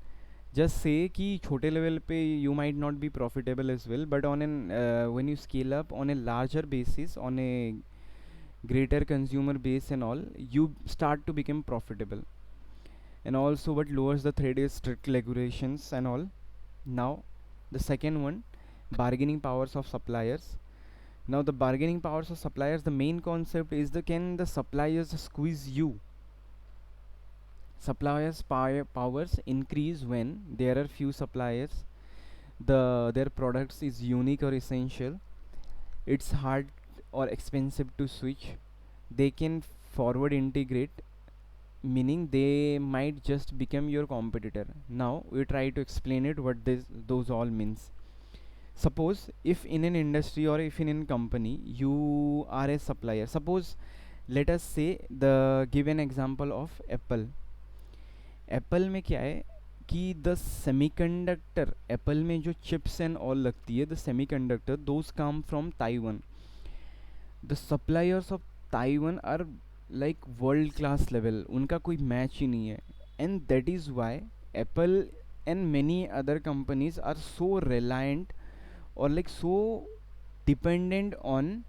Just say कि छोटे level पे you might not be profitable as well, but on an when you scale up on a larger basis, on a greater consumer base and all, you start to become profitable. And also what lowers the threat is strict regulations and all. Now the second one, bargaining powers of suppliers. Now the bargaining powers of suppliers, the main concept is the can the suppliers squeeze you. Suppliers powers increase when there are few suppliers, their products is unique or essential, it's hard or expensive to switch, they can forward integrate, meaning they might just become your competitor. Now we try to explain it what this those all means. Suppose if in an industry or if in a company you are a supplier, suppose let us say the give an example of Apple. Apple में क्या है कि the semiconductor, Apple में जो chips and all लगती है, the semiconductor those come from Taiwan. The suppliers of Taiwan are like world class level, उनका कोई मैच ही नहीं है. And that is why Apple and many other companies are so reliant और like so dependent on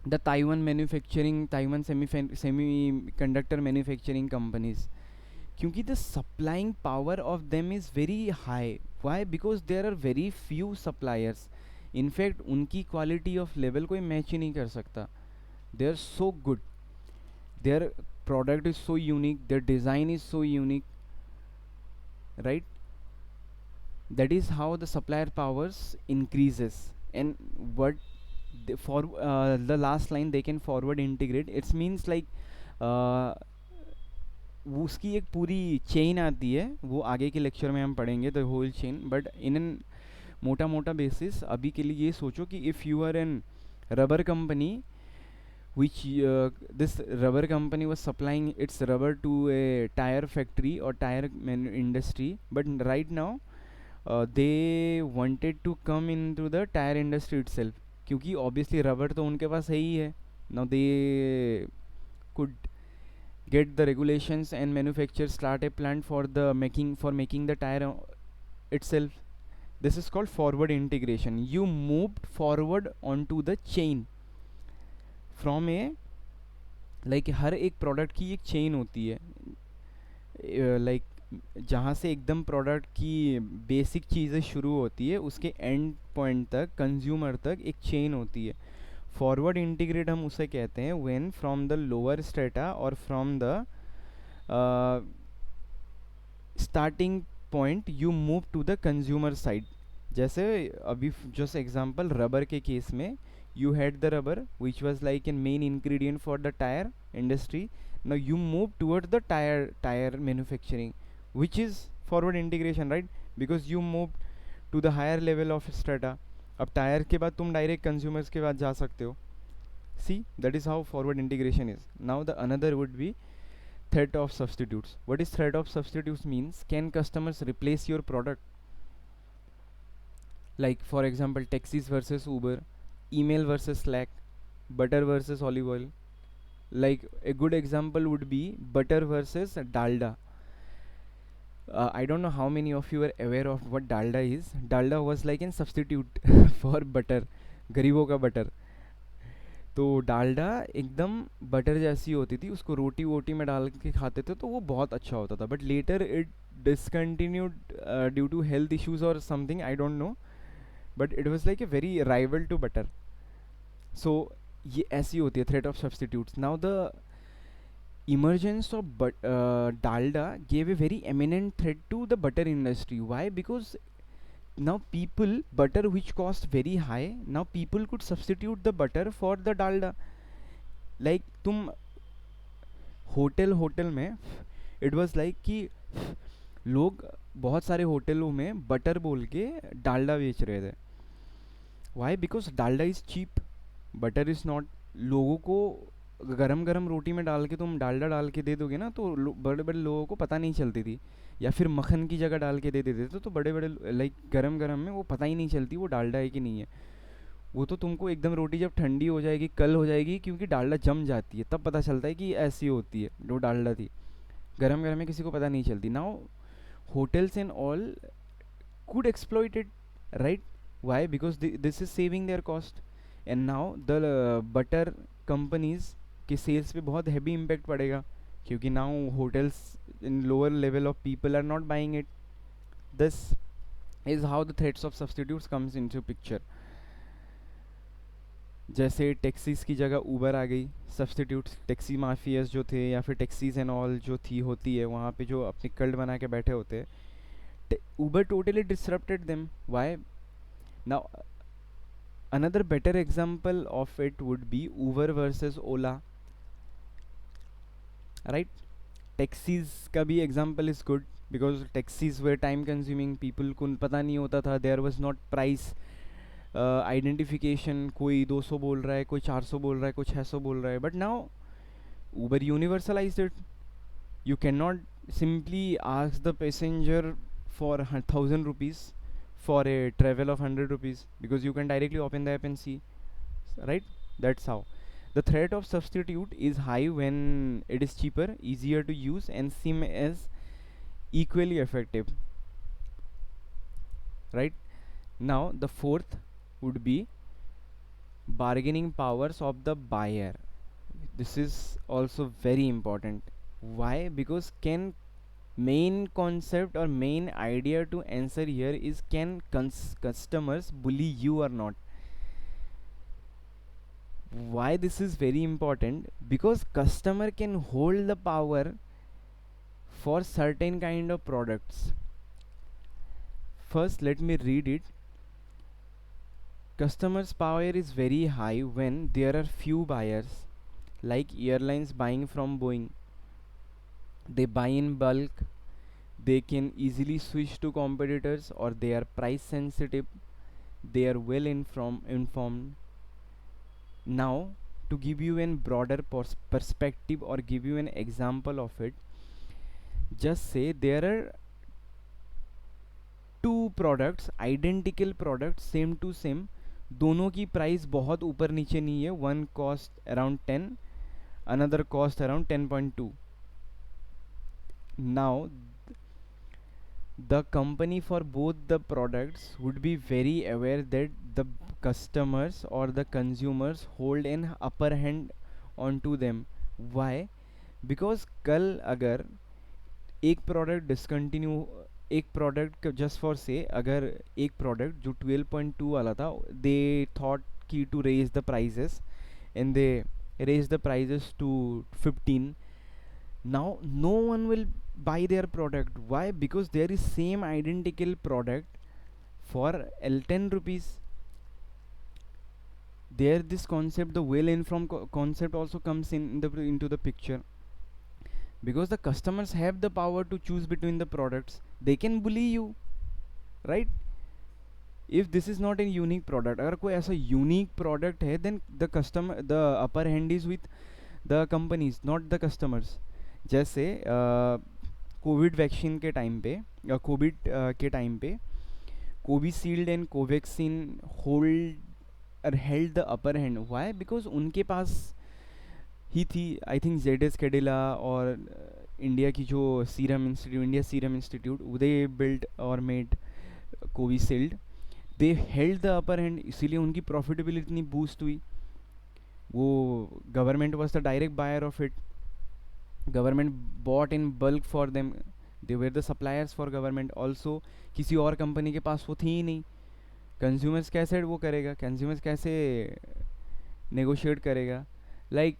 the Taiwan manufacturing, Taiwan semiconductor manufacturing companies, क्योंकि the supplying power of them is very high. Why? Because there are very few suppliers. In fact उनकी quality of level कोई match ही नहीं कर सकता. They are so good, their product is so unique, their design is so unique, right? That is how the supplier powers increases. And what for the last line, they can forward integrate, it means like उसकी एक पूरी chain आती है, वो आगे के lecture में हम पढ़ेंगे the whole chain. But in an मोटा मोटा बेसिस अभी के लिए ये सोचो कि if you are an rubber company which this rubber company was supplying its rubber to a tire factory or tire industry, but right now they wanted to come into the tire industry itself, क्योंकि obviously rubber तो उनके पास है ही है. Now they could get the regulations and manufacture start a plant for the making the tire itself. This is called forward integration. You moved forward onto the chain from a like हर एक product की एक chain होती है, like जहाँ से एकदम product की basic चीज़ें शुरू होती है उसके एंड पॉइंट तक कंज्यूमर तक एक चेन होती है. फॉरवर्ड इंटीग्रेट हम उसे कहते हैं when from the lower strata और from the starting point you move to the consumer side. जैसे अभी जस्ट एग्जांपल रबर के केस में you had the rubber which was like a main ingredient for the tire industry. Now you move towards the tire manufacturing, which is forward integration, right? Because you moved to the higher level of strata. अब tyre के बाद तुम direct consumers के बाद जा सकते हो. See, that is how forward integration is. Now the another would be threat of substitutes. What is threat of substitutes means? Can customers replace your product? Like for example, taxis versus Uber, email versus Slack, butter versus olive oil. Like a good example would be butter versus dalda. I don't know how many of you are aware of what dalda is. Dalda was like a substitute for butter, गरीबों का butter. तो डालडा एकदम butter जैसी होती थी, उसको रोटी वोटी में डाल के खाते थे तो वो बहुत अच्छा होता था. But later it discontinued due to health issues और something, I don't know, but it was like a very rival to butter. So ये ऐसी होती है threat of substitutes. Now the emergence of Dalda gave a eminent eminent threat to the butter industry. Why? Because now people, butter which cost very high, now people could substitute the butter for the dalda. Like तुम hotel में it was like कि लोग बहुत सारे होटलों में butter बोल के डालडा बेच रहे थे. Why? Because Dalda is cheap, butter is not. लोगों को गरम गरम रोटी में डाल के तुम डालडा डाल के दे दोगे ना तो बड़े बड़े लोगों को पता नहीं चलती थी. या फिर मक्खन की जगह डाल के दे देते थे तो बड़े बड़े लाइक गरम गरम में वो पता ही नहीं चलती वो डालडा है कि नहीं है. वो तो तुमको एकदम रोटी जब ठंडी हो जाएगी, कल हो जाएगी, क्योंकि डालडा जम जाती है, तब पता चलता है कि ऐसी होती है. जो डालडा थी गरम गरम में किसी को पता नहीं चलती. Now hotels and all could exploit it, right? Why? Because this is saving their cost. And now the butter companies के सेल्स पे बहुत हैवी इम्पैक्ट पड़ेगा, क्योंकि now hotels in lower level of people are not buying it. This is how the threats of substitutes comes into picture. जैसे taxis की जगह Uber आ गई, substitutes taxi mafias जो थे या फिर टैक्सीज एंड ऑल जो थी होती है वहाँ पे जो अपनी कल्ट बना के बैठे होते हैं, Uber totally disrupted them. Why? Now, another better example of it would be Uber versus Ola, right? Taxis का भी example is good because taxis were time consuming. People को पता नहीं होता था, there was not price identification. कोई 200 बोल रहा है, कोई 400 बोल रहा है, कोई 600 बोल रहा है. But now Uber universalized it. You cannot simply ask the passenger for 1,000 rupees for a travel of 100 rupees, because you can directly open the app and see, right? That's how the threat of substitute is high when it is cheaper, easier to use, and seem as equally effective, right? Now the fourth would be bargaining powers of the buyer. This is also very important. Why? Because can main concept or main idea to answer here is, can customers bully you or not? Why this is very important? Because customer can hold the power for certain kind of products. First, let me read it. Customers power is very high when there are few buyers, like airlines buying from Boeing. They buy in bulk, they can easily switch to competitors, or they are price sensitive, they are well informed. Now, to give you a broader perspective or give you an example of it, just say there are two products, identical products, same to same, दोनों की price बहुत ऊपर नीचे नहीं है. One cost around 10, another cost around 10.2. now the company for both the products would be very aware that the customers or the consumers hold an upper hand onto them. Why? Because कल अगर एक product discontinue, एक product just for say अगर एक product जो 12.2 वाला था, they thought की to raise the prices and they raise the prices to 15. now no one will buy their product. Why? Because there is same identical product for 10 rupees. There this concept, the well informed concept also comes into the picture, because the customers have the power to choose between the products. They can bully you, right? if this is not a unique product, अगर कोई ऐसा unique product है, then the upper hand is with the companies, not the customers. जैसे Covid vaccine के time पे, Covid के time पे Covishield and Covaxin held the upper hand. Why? Because उनके पास ही थी, आई थिंक जेड कैडिला और इंडिया की जो Serum Institute, India Serum Institute, they build और made Covishield. They held the upper hand, इसीलिए उनकी प्रॉफिटेबिलिटी इतनी बूस्ट हुई. वो government was the direct buyer of it. Government bought in bulk for them, they were the suppliers for government also. किसी और company के पास वो थी ही नहीं. कंज्यूमर्स कैसे वो करेगा, कंज्यूमर्स कैसे नेगोशिएट करेगा? लाइक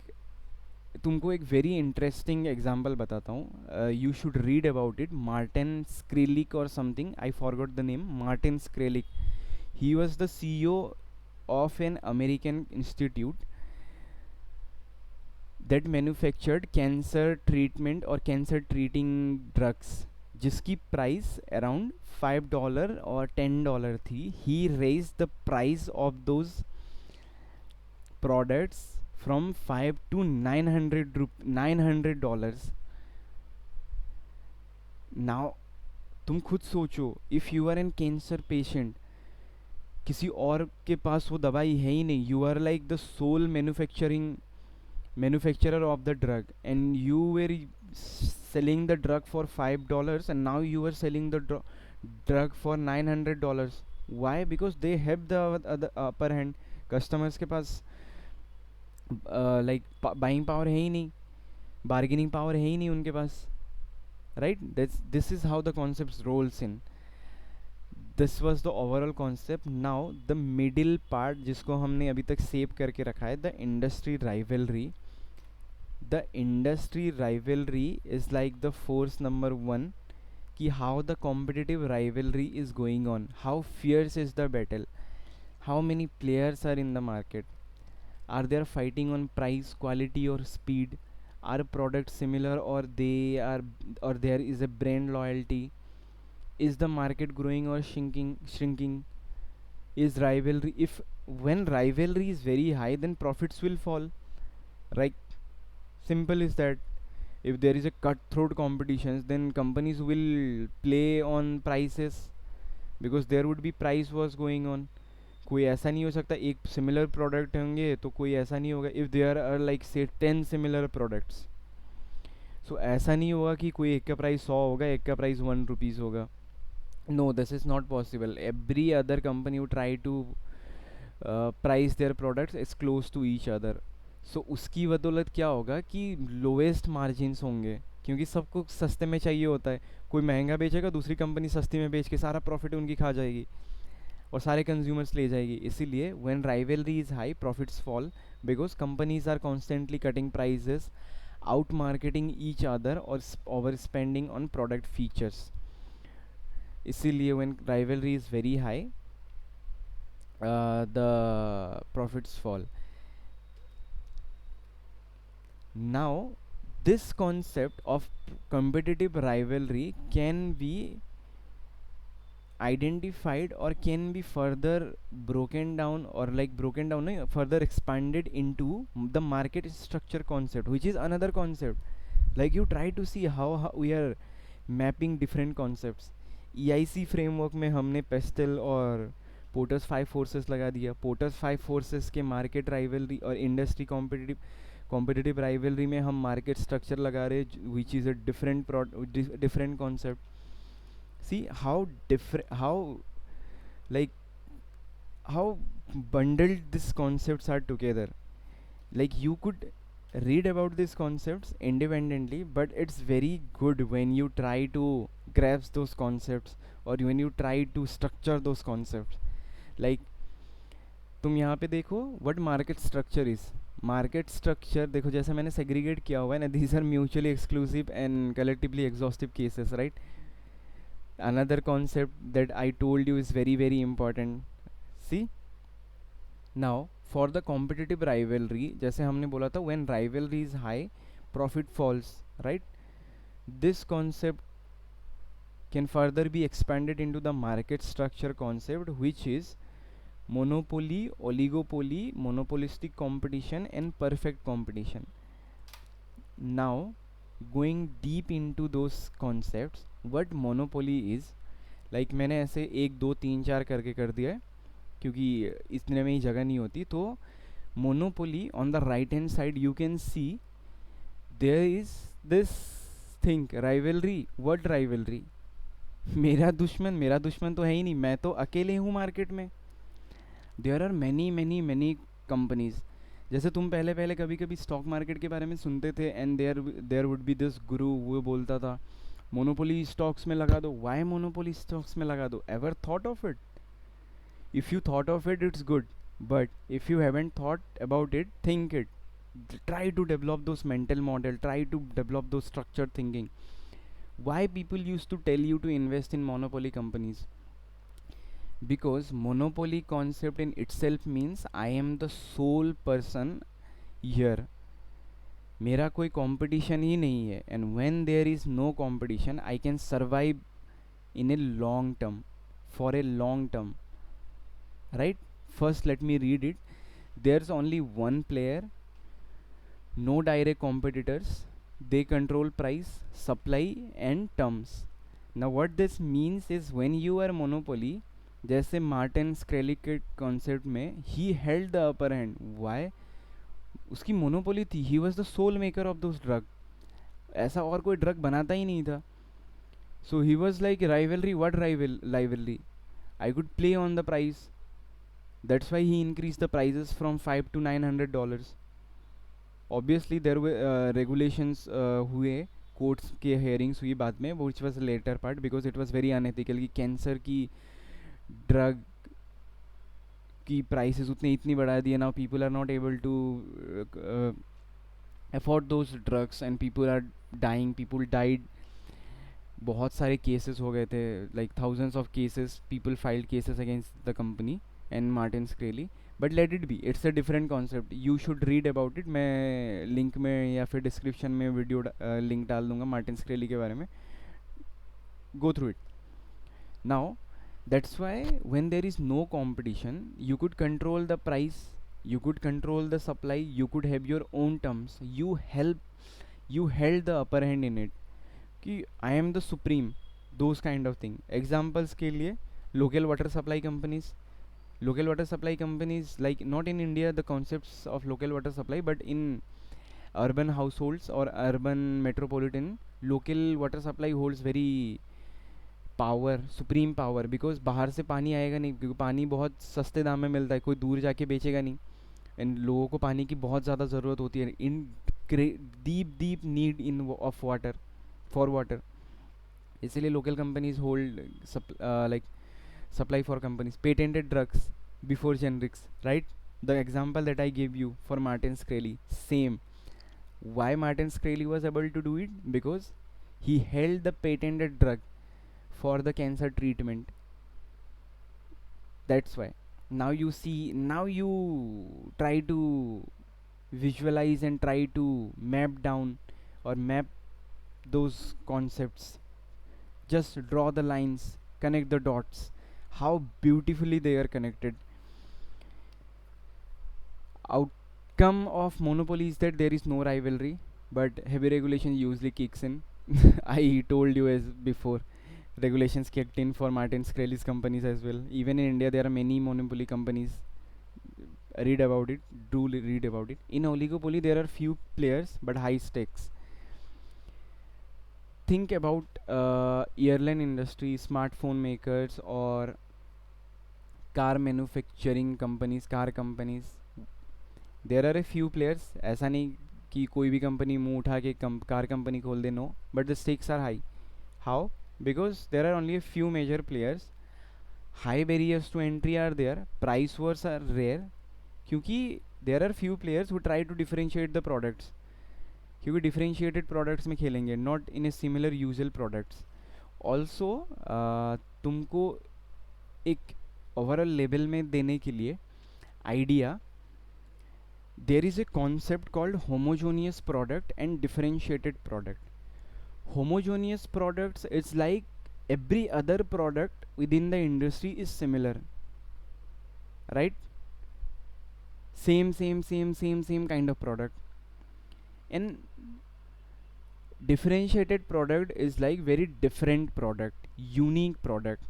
तुमको एक वेरी इंटरेस्टिंग एग्जाम्पल बताता हूँ. You should read about it. Martin Shkreli और something, I forgot the name. Martin Shkreli, he was the CEO of an American institute that manufactured cancer treatment or cancer treating drugs, जिसकी price around $5 और $10 थी. He raise the price of those products from $5 to $900. Now तुम खुद सोचो, if you are an cancer patient, किसी और के पास वो दवाई है ही नहीं, you are like the sole manufacturer of the drug, and you were selling the drug for $5, and now you are selling the drug for $900. Why? Because they have the upper hand. Customers के पास like buying power है ही नहीं, bargaining power है ही नहीं उनके पास, right? This is how the concept rolls in. This was the overall concept. Now the middle part जिसको हमने अभी तक सेव करके रखा है, the industry rivalry. The industry rivalry is like the force number one, कि how the competitive rivalry is going on, how fierce is the battle, how many players are in the market, are they fighting on price, quality or speed, are products similar or they are, or there is a brand loyalty, is the market growing or shrinking, is rivalry, if when rivalry is very high then profits will fall, right? Simple is that. If there is a cutthroat competitions then companies will play on prices, because there would be price wars going on. कोई ऐसा नहीं हो सकता एक similar product होंगे तो कोई ऐसा नहीं होगा इफ़ देयर आर लाइक से 10 सिमिलर प्रोडक्ट्स. सो ऐसा नहीं होगा कि कोई एक का प्राइस 100 होगा, एक का प्राइस 1 रुपीज़ होगा. No, this is not possible. Every other company would try to price their products is close to each other. So उसकी बदौलत क्या होगा कि लोएस्ट मार्जिन्स होंगे, क्योंकि सबको सस्ते में चाहिए होता है. कोई महंगा बेचेगा, दूसरी कंपनी सस्ती में बेच के सारा प्रॉफिट उनकी खा जाएगी और सारे कंज्यूमर्स ले जाएगी. इसीलिए when rivalry is high profits fall, because companies are constantly cutting prices, out marketing each other और over spending on product features. इसीलिए when rivalry is very high the profits fall. Now, this concept of competitive rivalry can be identified or can be further broken down, or like broken down, no, further expanded into the market structure concept, which is another concept. Like you try to see how we are mapping different concepts. EIC framework में हमने pastel और porters 5 forces लगा दिया. Porters 5 forces के market rivalry और industry competitive rivalry में हम market structure लगा रहे, which is a different concept. See how like how bundled these concepts are together. Like you could read about these concepts independently, but it's very good when you try to grasp those concepts or when you try to structure those concepts. Like तुम यहाँ पे देखो what market structure is. Market structure देखो, जैसे मैंने segregate किया हुआ है ना, these are mutually exclusive and collectively exhaustive cases, right? Another concept that I told you is very very important. See, now for the competitive rivalry, जैसे हमने बोला था when rivalry is high profit falls, right? This concept can further be expanded into the market structure concept, which is monopoly, oligopoly, monopolistic competition and perfect competition. Now going deep into those concepts, what monopoly is, like मैंने ऐसे 1 2 3 4 करके कर दिया है क्योंकि इतने में ही जगह नहीं होती. तो monopoly on the right hand side you can see there is this thing rivalry. what rivalry? मेरा दुश्मन तो है ही नहीं, मैं तो अकेले हूँ मार्केट में. There are many many many companies. जैसे तुम पहले पहले कभी कभी स्टॉक मार्केट के बारे में सुनते थे and there would be this guru, वो बोलता था मोनोपोली स्टॉक्स में लगा दो. वाई मोनोपोली स्टॉक्स में लगा दो? Ever thought of it? If you thought of it it's good, but if you haven't thought about it, think it. Try to develop those mental model, try to develop those structured thinking. Why people used to tell you to invest in monopoly companies? Because monopoly concept in itself means I am the sole person here. मेरा कोई competition ही नहीं है, and when there is no competition I can survive in a long term, for a long term, right? First let me read it. There's only one player, no direct competitors, they control price, supply and terms. Now what this means is when you are monopoly, जैसे Martin Shkreli के concept में, he held the upper hand. Why? उसकी monopoly थी, he was the sole maker of those drug. ऐसा और कोई drug बनाता ही नहीं था. So he was like rivalry. What rivalry? I could play on the price. That's why he increase the prices from $500 to $900. Obviously there regulations हुए, courts के hearings हुई बाद में, which was letter part, because it was very unethical कि cancer की drug की prices उतनी इतनी बढ़ा दी है. Now people are not able to afford those drugs and people are dying, people died. बहुत सारे केसेस हो गए थे, like thousands of cases, people filed cases against the company and Martin Shkreli. But let it be, it's a different concept, you should read about it. मैं link में या फिर description में वीडियो लिंक डाल दूंगा मार्टिन स्क्रेली के बारे में. Go through it. Now that's why when there is no competition, you could control the price, you could control the supply, you could have your own terms, you held the upper hand in it कि I am the supreme, those kind of thing. Examples के लिए local water supply companies, like not in India the concepts of local water supply, but in urban households or urban metropolitan, local water supply holds very power, supreme power, because बाहर से पानी आएगा नहीं, क्योंकि पानी बहुत सस्ते दाम में मिलता है, कोई दूर जाके बेचेगा नहीं. एंड लोगों को पानी की बहुत ज़्यादा ज़रूरत होती है, in deep need in of water, for water. इसीलिए local companies hold like supply for companies, patented drugs before generics, right? The example that I gave you for Martin Shkreli, same. Why Martin Shkreli was able to do it? Because he held the patented drug for the cancer treatment. That's why. Now you see, now you try to visualize and try to map down or map those concepts. Just draw the lines, connect the dots, how beautifully they are connected. Outcome of monopoly is that there is no rivalry, but heavy regulation usually kicks in. I told you as before, regulations kicked in for Martin Shkreli's companies as well. Even in India there are many monopoly companies. Read about it, read about it. In oligopoly there are few players but high stakes. Think about airline industry, smartphone makers, or car manufacturing companies, car companies. There are a few players. ऐसा नहीं कि कोई भी company मुंह उठा के car company खोल दे, no, but the stakes are high. How? Because there are only a few major players, high barriers to entry are there, price wars are rare, क्योंकि there are few players who try to differentiate the products, क्योंकि differentiated products में खेलेंगे, not in a similar usual products. Also तुमको एक overall level में देने के लिए idea, there is a concept called homogeneous product and differentiated product. Homogeneous products, it's like every other product within the industry is similar, right? Same kind of product. And differentiated product is like very different product, unique product.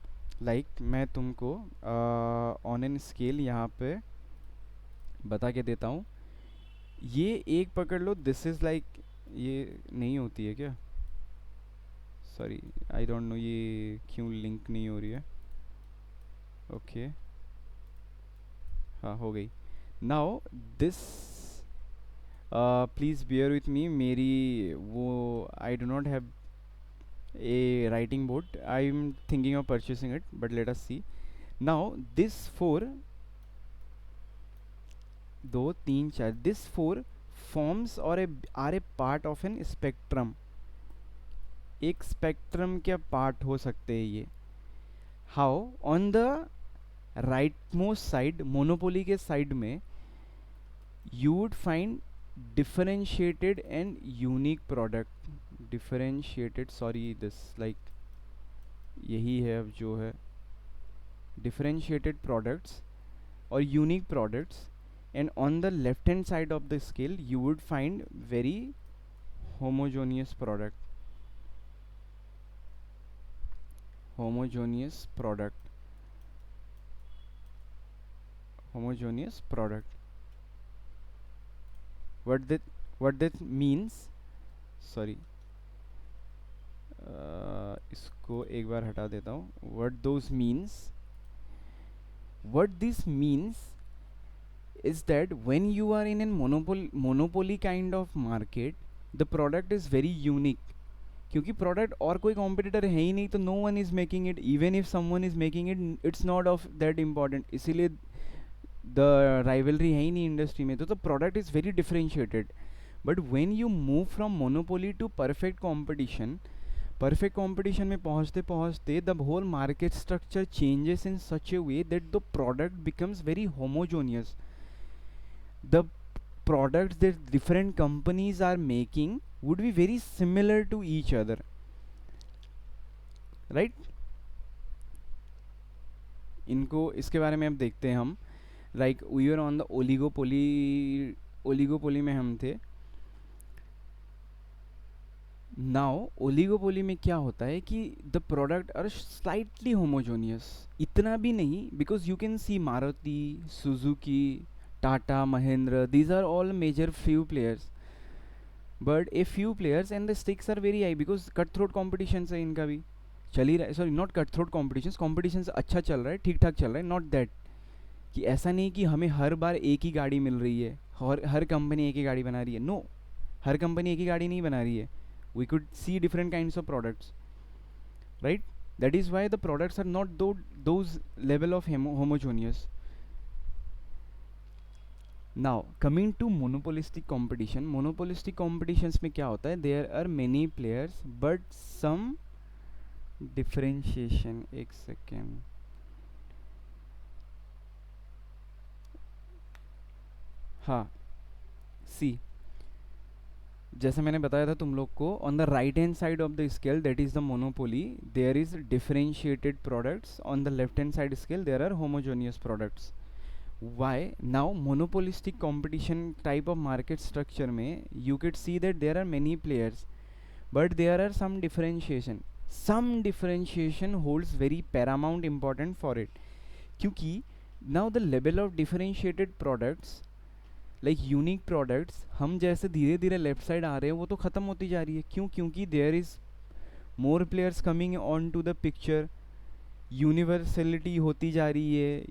like मैं तुमको on an scale यहाँ पे बता के देता हूँ. ये एक पकड़ लो, दिस इज़ लाइक, ये नहीं होती है क्या, सॉरी आई डोंट नो ये क्यों लिंक नहीं हो रही है. ओके हाँ हो गई. Now this please beer with me, मेरी वो I do not have a writing board. I'm thinking of purchasing it, but let us see. Now this 4, 2 3 4, this 4 forms or are a part of an spectrum. एक spectrum के part हो सकते हैं ये. How? On the right most side, monopoly के side में, you would find differentiated and unique product. differentiated, sorry, this like यही है अब जो है, differentiated products or unique products. And on the left hand side of the scale you would find very homogeneous product. Homogeneous product. What that means, sorry, इसको एक बार हटा देता हूँ. what this means, is that when you are in a monopoly kind of market, the product is very unique. क्योंकि product और कोई competitor है ही नहीं, तो no one is making it, even if someone is making it it's not of that important, इसीलिए the rivalry है ही नहीं इंडस्ट्री में, तो the product is very differentiated. But when you move from monopoly to perfect competition में पहुंचते पहुंचते the whole market structure changes in such a way that the product becomes very homogeneous. The products that different companies are making would be very similar to each other, right? इनको इसके बारे में अब देखते हैं हम. Like we are on the oligopoly में हम थे. नाउ ओलिगोपोली में क्या होता है कि द प्रोडक्ट आर स्लाइटली होमोजोनियस, इतना भी नहीं, because you can see Maruti, Suzuki, Tata, Mahindra, these are all major few players, but a few players and the stakes are very high because cutthroat competitions है इनका भी चल ही रहा है. सॉरी, नॉट cutthroat competitions अच्छा चल रहा है, ठीक ठाक चल रहा है. नॉट दैट कि ऐसा नहीं कि हमें हर बार एक ही गाड़ी मिल रही है, हर कंपनी एक ही गाड़ी बना रही है. नो, हर कंपनी एक ही गाड़ी नहीं बना रही है. We could see different kinds of products, right? That is why the products are not those level of homogeneous. Now coming to monopolistic competitions में क्या होता है, there are many players but some differentiation. एक second. हाँ, see, जैसे मैंने बताया था तुम लोग को, on the right hand side of the scale that is the monopoly, there is differentiated products. On the left hand side scale there are homogeneous products. Why? Now monopolistic competition type of market structure में you could see that there are many players but there are some differentiation holds very paramount important for it. क्योंकि now the level of differentiated products like unique products हम जैसे धीरे धीरे left side आ रहे हैं वो तो ख़त्म होती जा रही है. क्यों? क्योंकि there is more players coming on to the picture, universality होती जा रही है,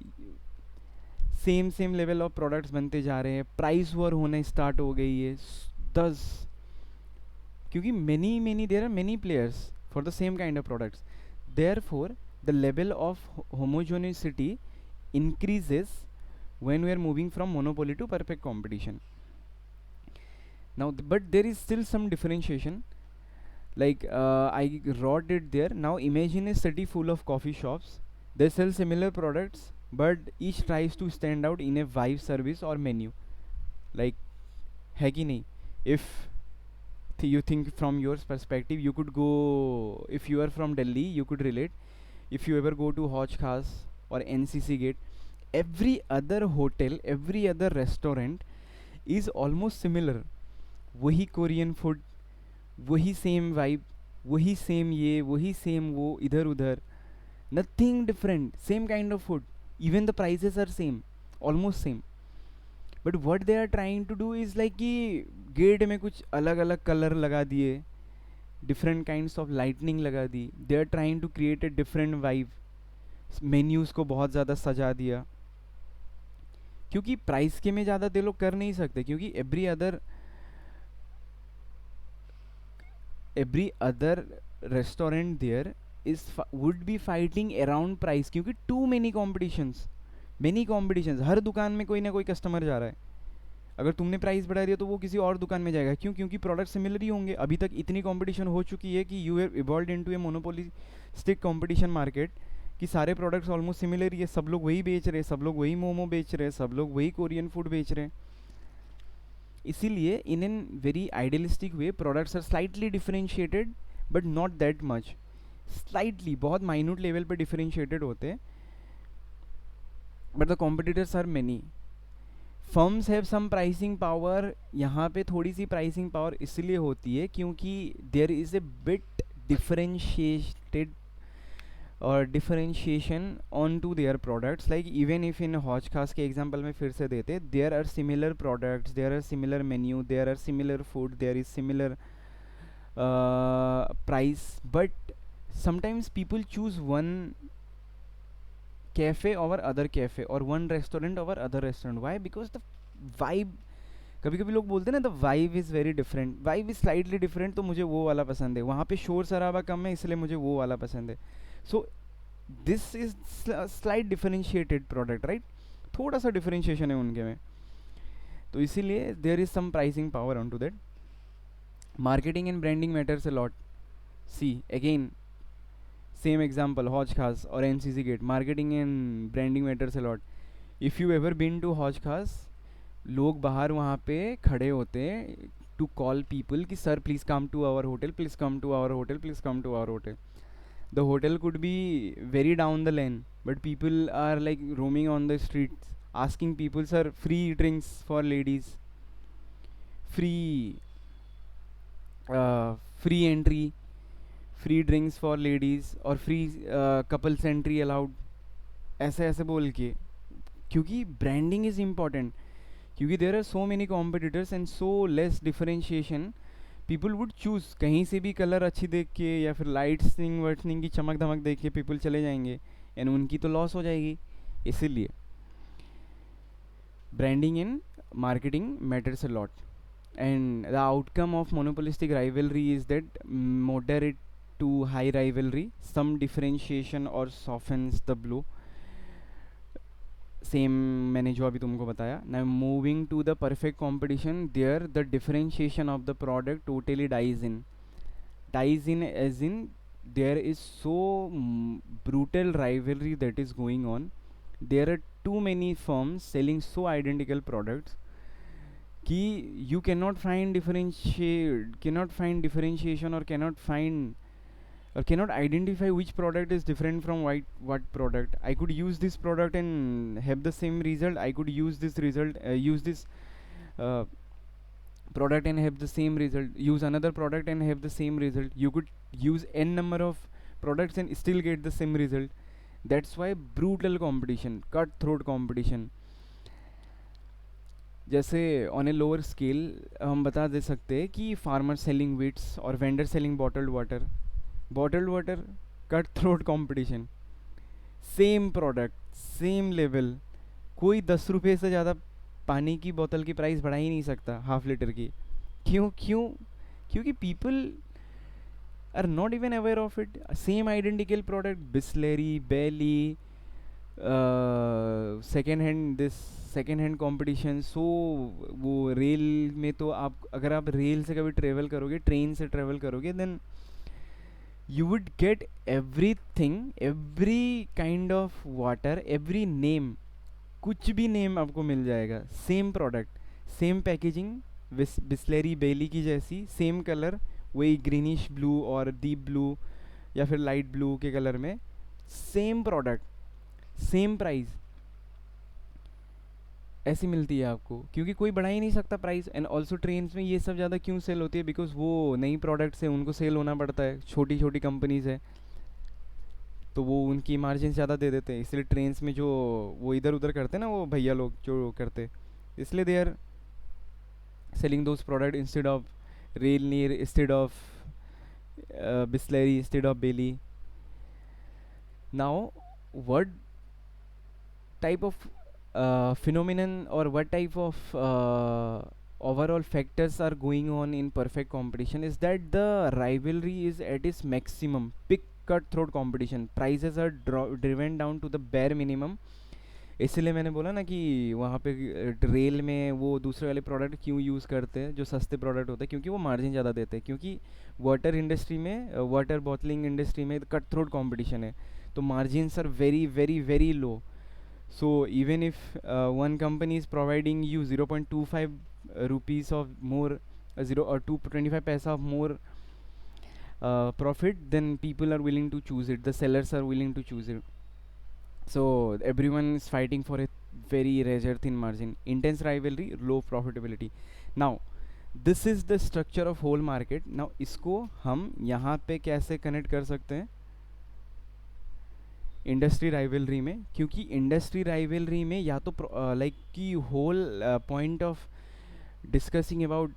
सेम लेवल ऑफ प्रोडक्ट्स बनते जा रहे हैं, प्राइस वॉर होने स्टार्ट हो गई है. दस क्योंकि many there are many players for the same kind of products, therefore the level of homogeneity increases when we are moving from monopoly to perfect competition. Now but there is still some differentiation, like I wrote it there. Now imagine a city full of coffee shops, they sell similar products but each tries to stand out in a vibe, service or menu. Like, है कि नहीं? If you think from your perspective, you could go, if you are from Delhi, you could relate. If you ever go to Hoj Khas or NCC Gate, every other hotel, every other restaurant is almost similar. वही Korean food, वही same vibe, वही same ये, वही same वो, इधर उधर, nothing different, same kind of food. Even the prices are same, almost same. But what they are trying to do is like कि gate में कुछ अलग अलग कलर लगा दिए, different kinds of lightning लगा दी. They are trying to create a different vibe. Menus को बहुत ज़्यादा सजा दिया, क्योंकि प्राइस के में ज़्यादा दे लोग कर नहीं सकते, क्योंकि every other restaurant there would be fighting around price, क्योंकि too many competitions, हर दुकान में कोई ना कोई कस्टमर जा रहा है. अगर तुमने प्राइस बढ़ा दिया तो वो किसी और दुकान में जाएगा. क्यों? क्योंकि प्रोडक्ट सिमिलर ही होंगे. अभी तक इतनी कंपटीशन हो चुकी है कि you have evolved into A monopolistic competition market, कि सारे प्रोडक्ट्स ऑलमोस्ट सिमिलर ही है, सब लोग वही बेच रहे हैं, सब लोग वही मोमो बेच रहे हैं, सब लोग वही कोरियन फूड बेच रहे हैं. इसीलिए in an very idealistic way products are slightly differentiated but not that much. Slightly, बहुत माइन्यूट लेवल पे डिफरेंशिएटेड होते हैं, but the competitors are many. Firms have some pricing power. यहाँ पे थोड़ी सी प्राइसिंग पावर इसलिए होती है क्योंकि there is a bit differentiated और differentiation on to their products. Like even if in Hauz Khas के एग्जाम्पल में फिर से देते, there are similar products, there are similar menu, there are similar food, there is similar price, but sometimes people choose one cafe over other cafe or one restaurant over other restaurant. Why? Because the vibe, कभी कभी लोग बोलते हैं ना, the vibe is very different, vibe is slightly different, तो मुझे वो वाला पसंद है, वहाँ पे शोर शराबा कम है इसलिए मुझे वो वाला पसंद है. So this is slight differentiated product, right. थोड़ा सा डिफरेंशिएशन है उनके में, तो इसीलिए there is some pricing power on to that. Marketing and branding matters a lot. See again same example, Hauz Khas और NCC gate. Marketing and branding matters a lot. If you ever been to Hauz Khas, लोग बाहर वहाँ पे खड़े होते हैं to call people कि sir please come to our hotel, please come to our hotel, please come to our hotel. The hotel could be very down the lane, but people are like roaming on the streets asking people, sir, free drinks for ladies, free free entry, free drinks for ladies और free couples entry allowed, ऐसे ऐसे बोल के. क्योंकि branding is important, क्योंकि there are so many competitors and so less differentiation, people would choose. कहीं से भी कलर अच्छी देख के या फिर लाइट्सनिंग वर्टनिंग की चमक धमक देख के पीपल चले जाएंगे एंड उनकी तो लॉस हो जाएगी. इसीलिए branding and marketing matters a lot, and the outcome of monopolistic rivalry is that moderate to high rivalry, some differentiation or softens the blow. Same मैंने जो अभी तुमको बताया. now moving to the perfect competition, there the differentiation of the product totally dies in as in there is so brutal rivalry that is going on. There are too many firms selling so identical products कि you cannot find differentiation or cannot identify which product is different from what product. I could use this product and have the same result. I could use this product and have the same result. Use another product and have the same result. You could use n number of products and still get the same result. That's why brutal competition, cutthroat competition. जैसे on a lower scale हम बता दे सकते हैं कि farmer selling weeds और vendor selling bottled water, cut throat competition. Same product, same level, कोई 10 रुपये से ज़्यादा पानी की बोतल की प्राइस बढ़ा ही नहीं सकता, हाफ लीटर की. क्योंकि people are not even aware of it. Same identical product, Bisleri, Bailey, second hand competition. So वो रेल में तो आप अगर आप रेल से कभी ट्रेवल करोगे, ट्रेन से ट्रेवल करोगे, then you would get everything, every kind of water, every name, कुछ भी नेम आपको मिल जाएगा. Same product, same packaging, Bisleri Bailley की जैसी, सेम कलर, वही ग्रीनिश ब्लू और डीप ब्लू या फिर लाइट ब्लू के कलर में, सेम प्रोडक्ट, सेम प्राइस, ऐसी मिलती है आपको. क्योंकि कोई बढ़ा ही नहीं सकता प्राइस. एंड ऑल्सो ट्रेन्स में ये सब ज़्यादा क्यों सेल होती है? बिकॉज वो नई प्रोडक्ट्स है, उनको सेल होना पड़ता है, छोटी छोटी कंपनीज है तो वो उनकी मार्जिन ज़्यादा दे देते हैं. इसलिए ट्रेन्स में जो वो इधर उधर करते हैं ना, वो भैया लोग जो करते, इसलिए they are selling those product instead of Rail Neer, instead of Bisleri, instead of Bailley. Now what type of phenomenon or what type of overall factors are going on in perfect competition is that the rivalry is at its maximum, big cutthroat competition, prices are driven down to the bare minimum. इसलिए मैंने बोला ना कि वहाँ पे rail में वो दूसरे वाले प्रोडक्ट क्यों यूज़ करते हैं जो सस्ते प्रोडक्ट होते हैं, क्योंकि वो मार्जिन ज़्यादा देते हैं. क्योंकि वाटर इंडस्ट्री में, वाटर बॉटलिंग इंडस्ट्री में कट थ्रोट कॉम्पिटिशन है, तो margins are very very very low. So even if one company is providing you 0.25 rupees of more, 25 पैसा of more profit, then people are willing to choose it, the sellers are willing to choose it. So everyone is fighting for a very razor thin margin, intense rivalry, low profitability. Now this is the structure of whole market. Now इसको हम यहाँ पे कैसे connect कर सकते हैं industry rivalry में? क्योंकि इंडस्ट्री राइवलरी में या तो लाइक की whole point of discussing about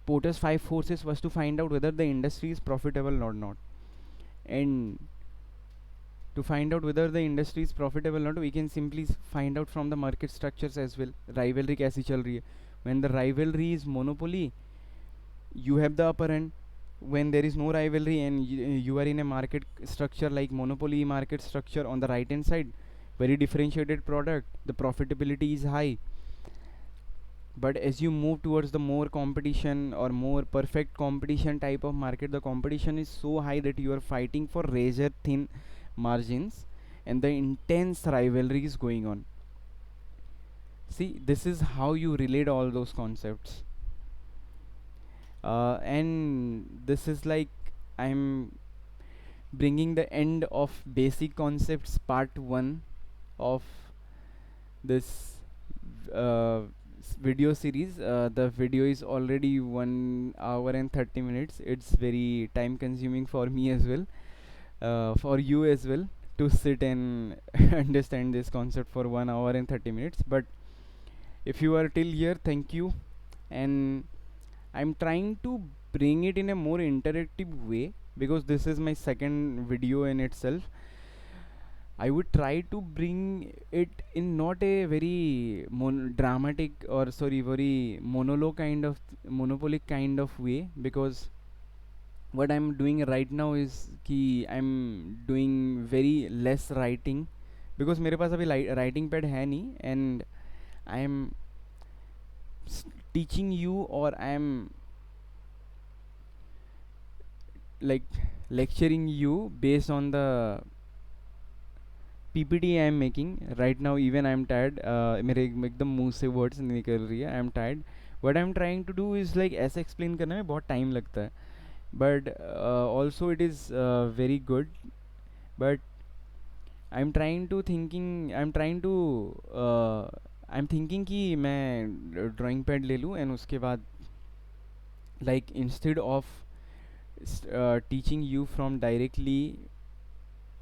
Porter's 5 forces was to find out whether the industry is profitable or not. And To find out whether the industry is profitable or not, we can simply find out from the market structures as well. Rivalry कैसी चल रही है? When the rivalry is monopoly, you have the upper end. When there is no rivalry and you are in a market structure like monopoly market structure, on the right hand side, very differentiated product, the profitability is high. But as you move towards the more competition or more perfect competition type of market, the competition is so high that you are fighting for razor thin margins and the intense rivalry is going on. See, this is how you relate all those concepts. And this is like I'm bringing the end of basic concepts part 1 of this video series. The video is already 1 hour and 30 minutes. It's very time consuming for me as well, for you as well, to sit and understand this concept for 1 hour and 30 minutes. But if you are till here, thank you. And I'm trying to bring it in a more interactive way because this is my second video in itself. I would try to bring it in not a very dramatic or very monologue kind of monopolic kind of way, because what I'm doing right now is कि I'm doing very less writing because मेरे पास अभी writing pad है नहीं, and I'm teaching you, or I'm like lecturing you based on the PPT I am making right now. Even I am tired. मेरे एकदम मुंह से words नहीं निकल रही है. I am tired. What I am trying to do is like ऐसे explain करने में बहुत time लगता है. But also it is very good. But I'm trying to thinking. I'm thinking कि मैं drawing pad ले लूँ and उसके बाद like instead of teaching you from directly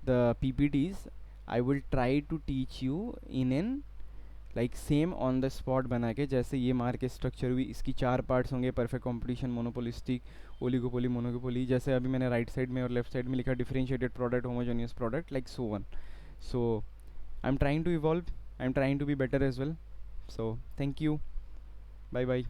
the PPTs, I will try to teach you in an like same on the spot बना के. जैसे ये मार्केट स्ट्रक्चर हुई, इसकी 4 पार्ट्स होंगे: perfect competition, monopolistic, oligopoly, monopoly. जैसे अभी मैंने राइट साइड में और लेफ्ट साइड में लिखा differentiated product, homogeneous product, like so on. So I am trying to evolve, I am trying to be better as well. So thank you, bye bye.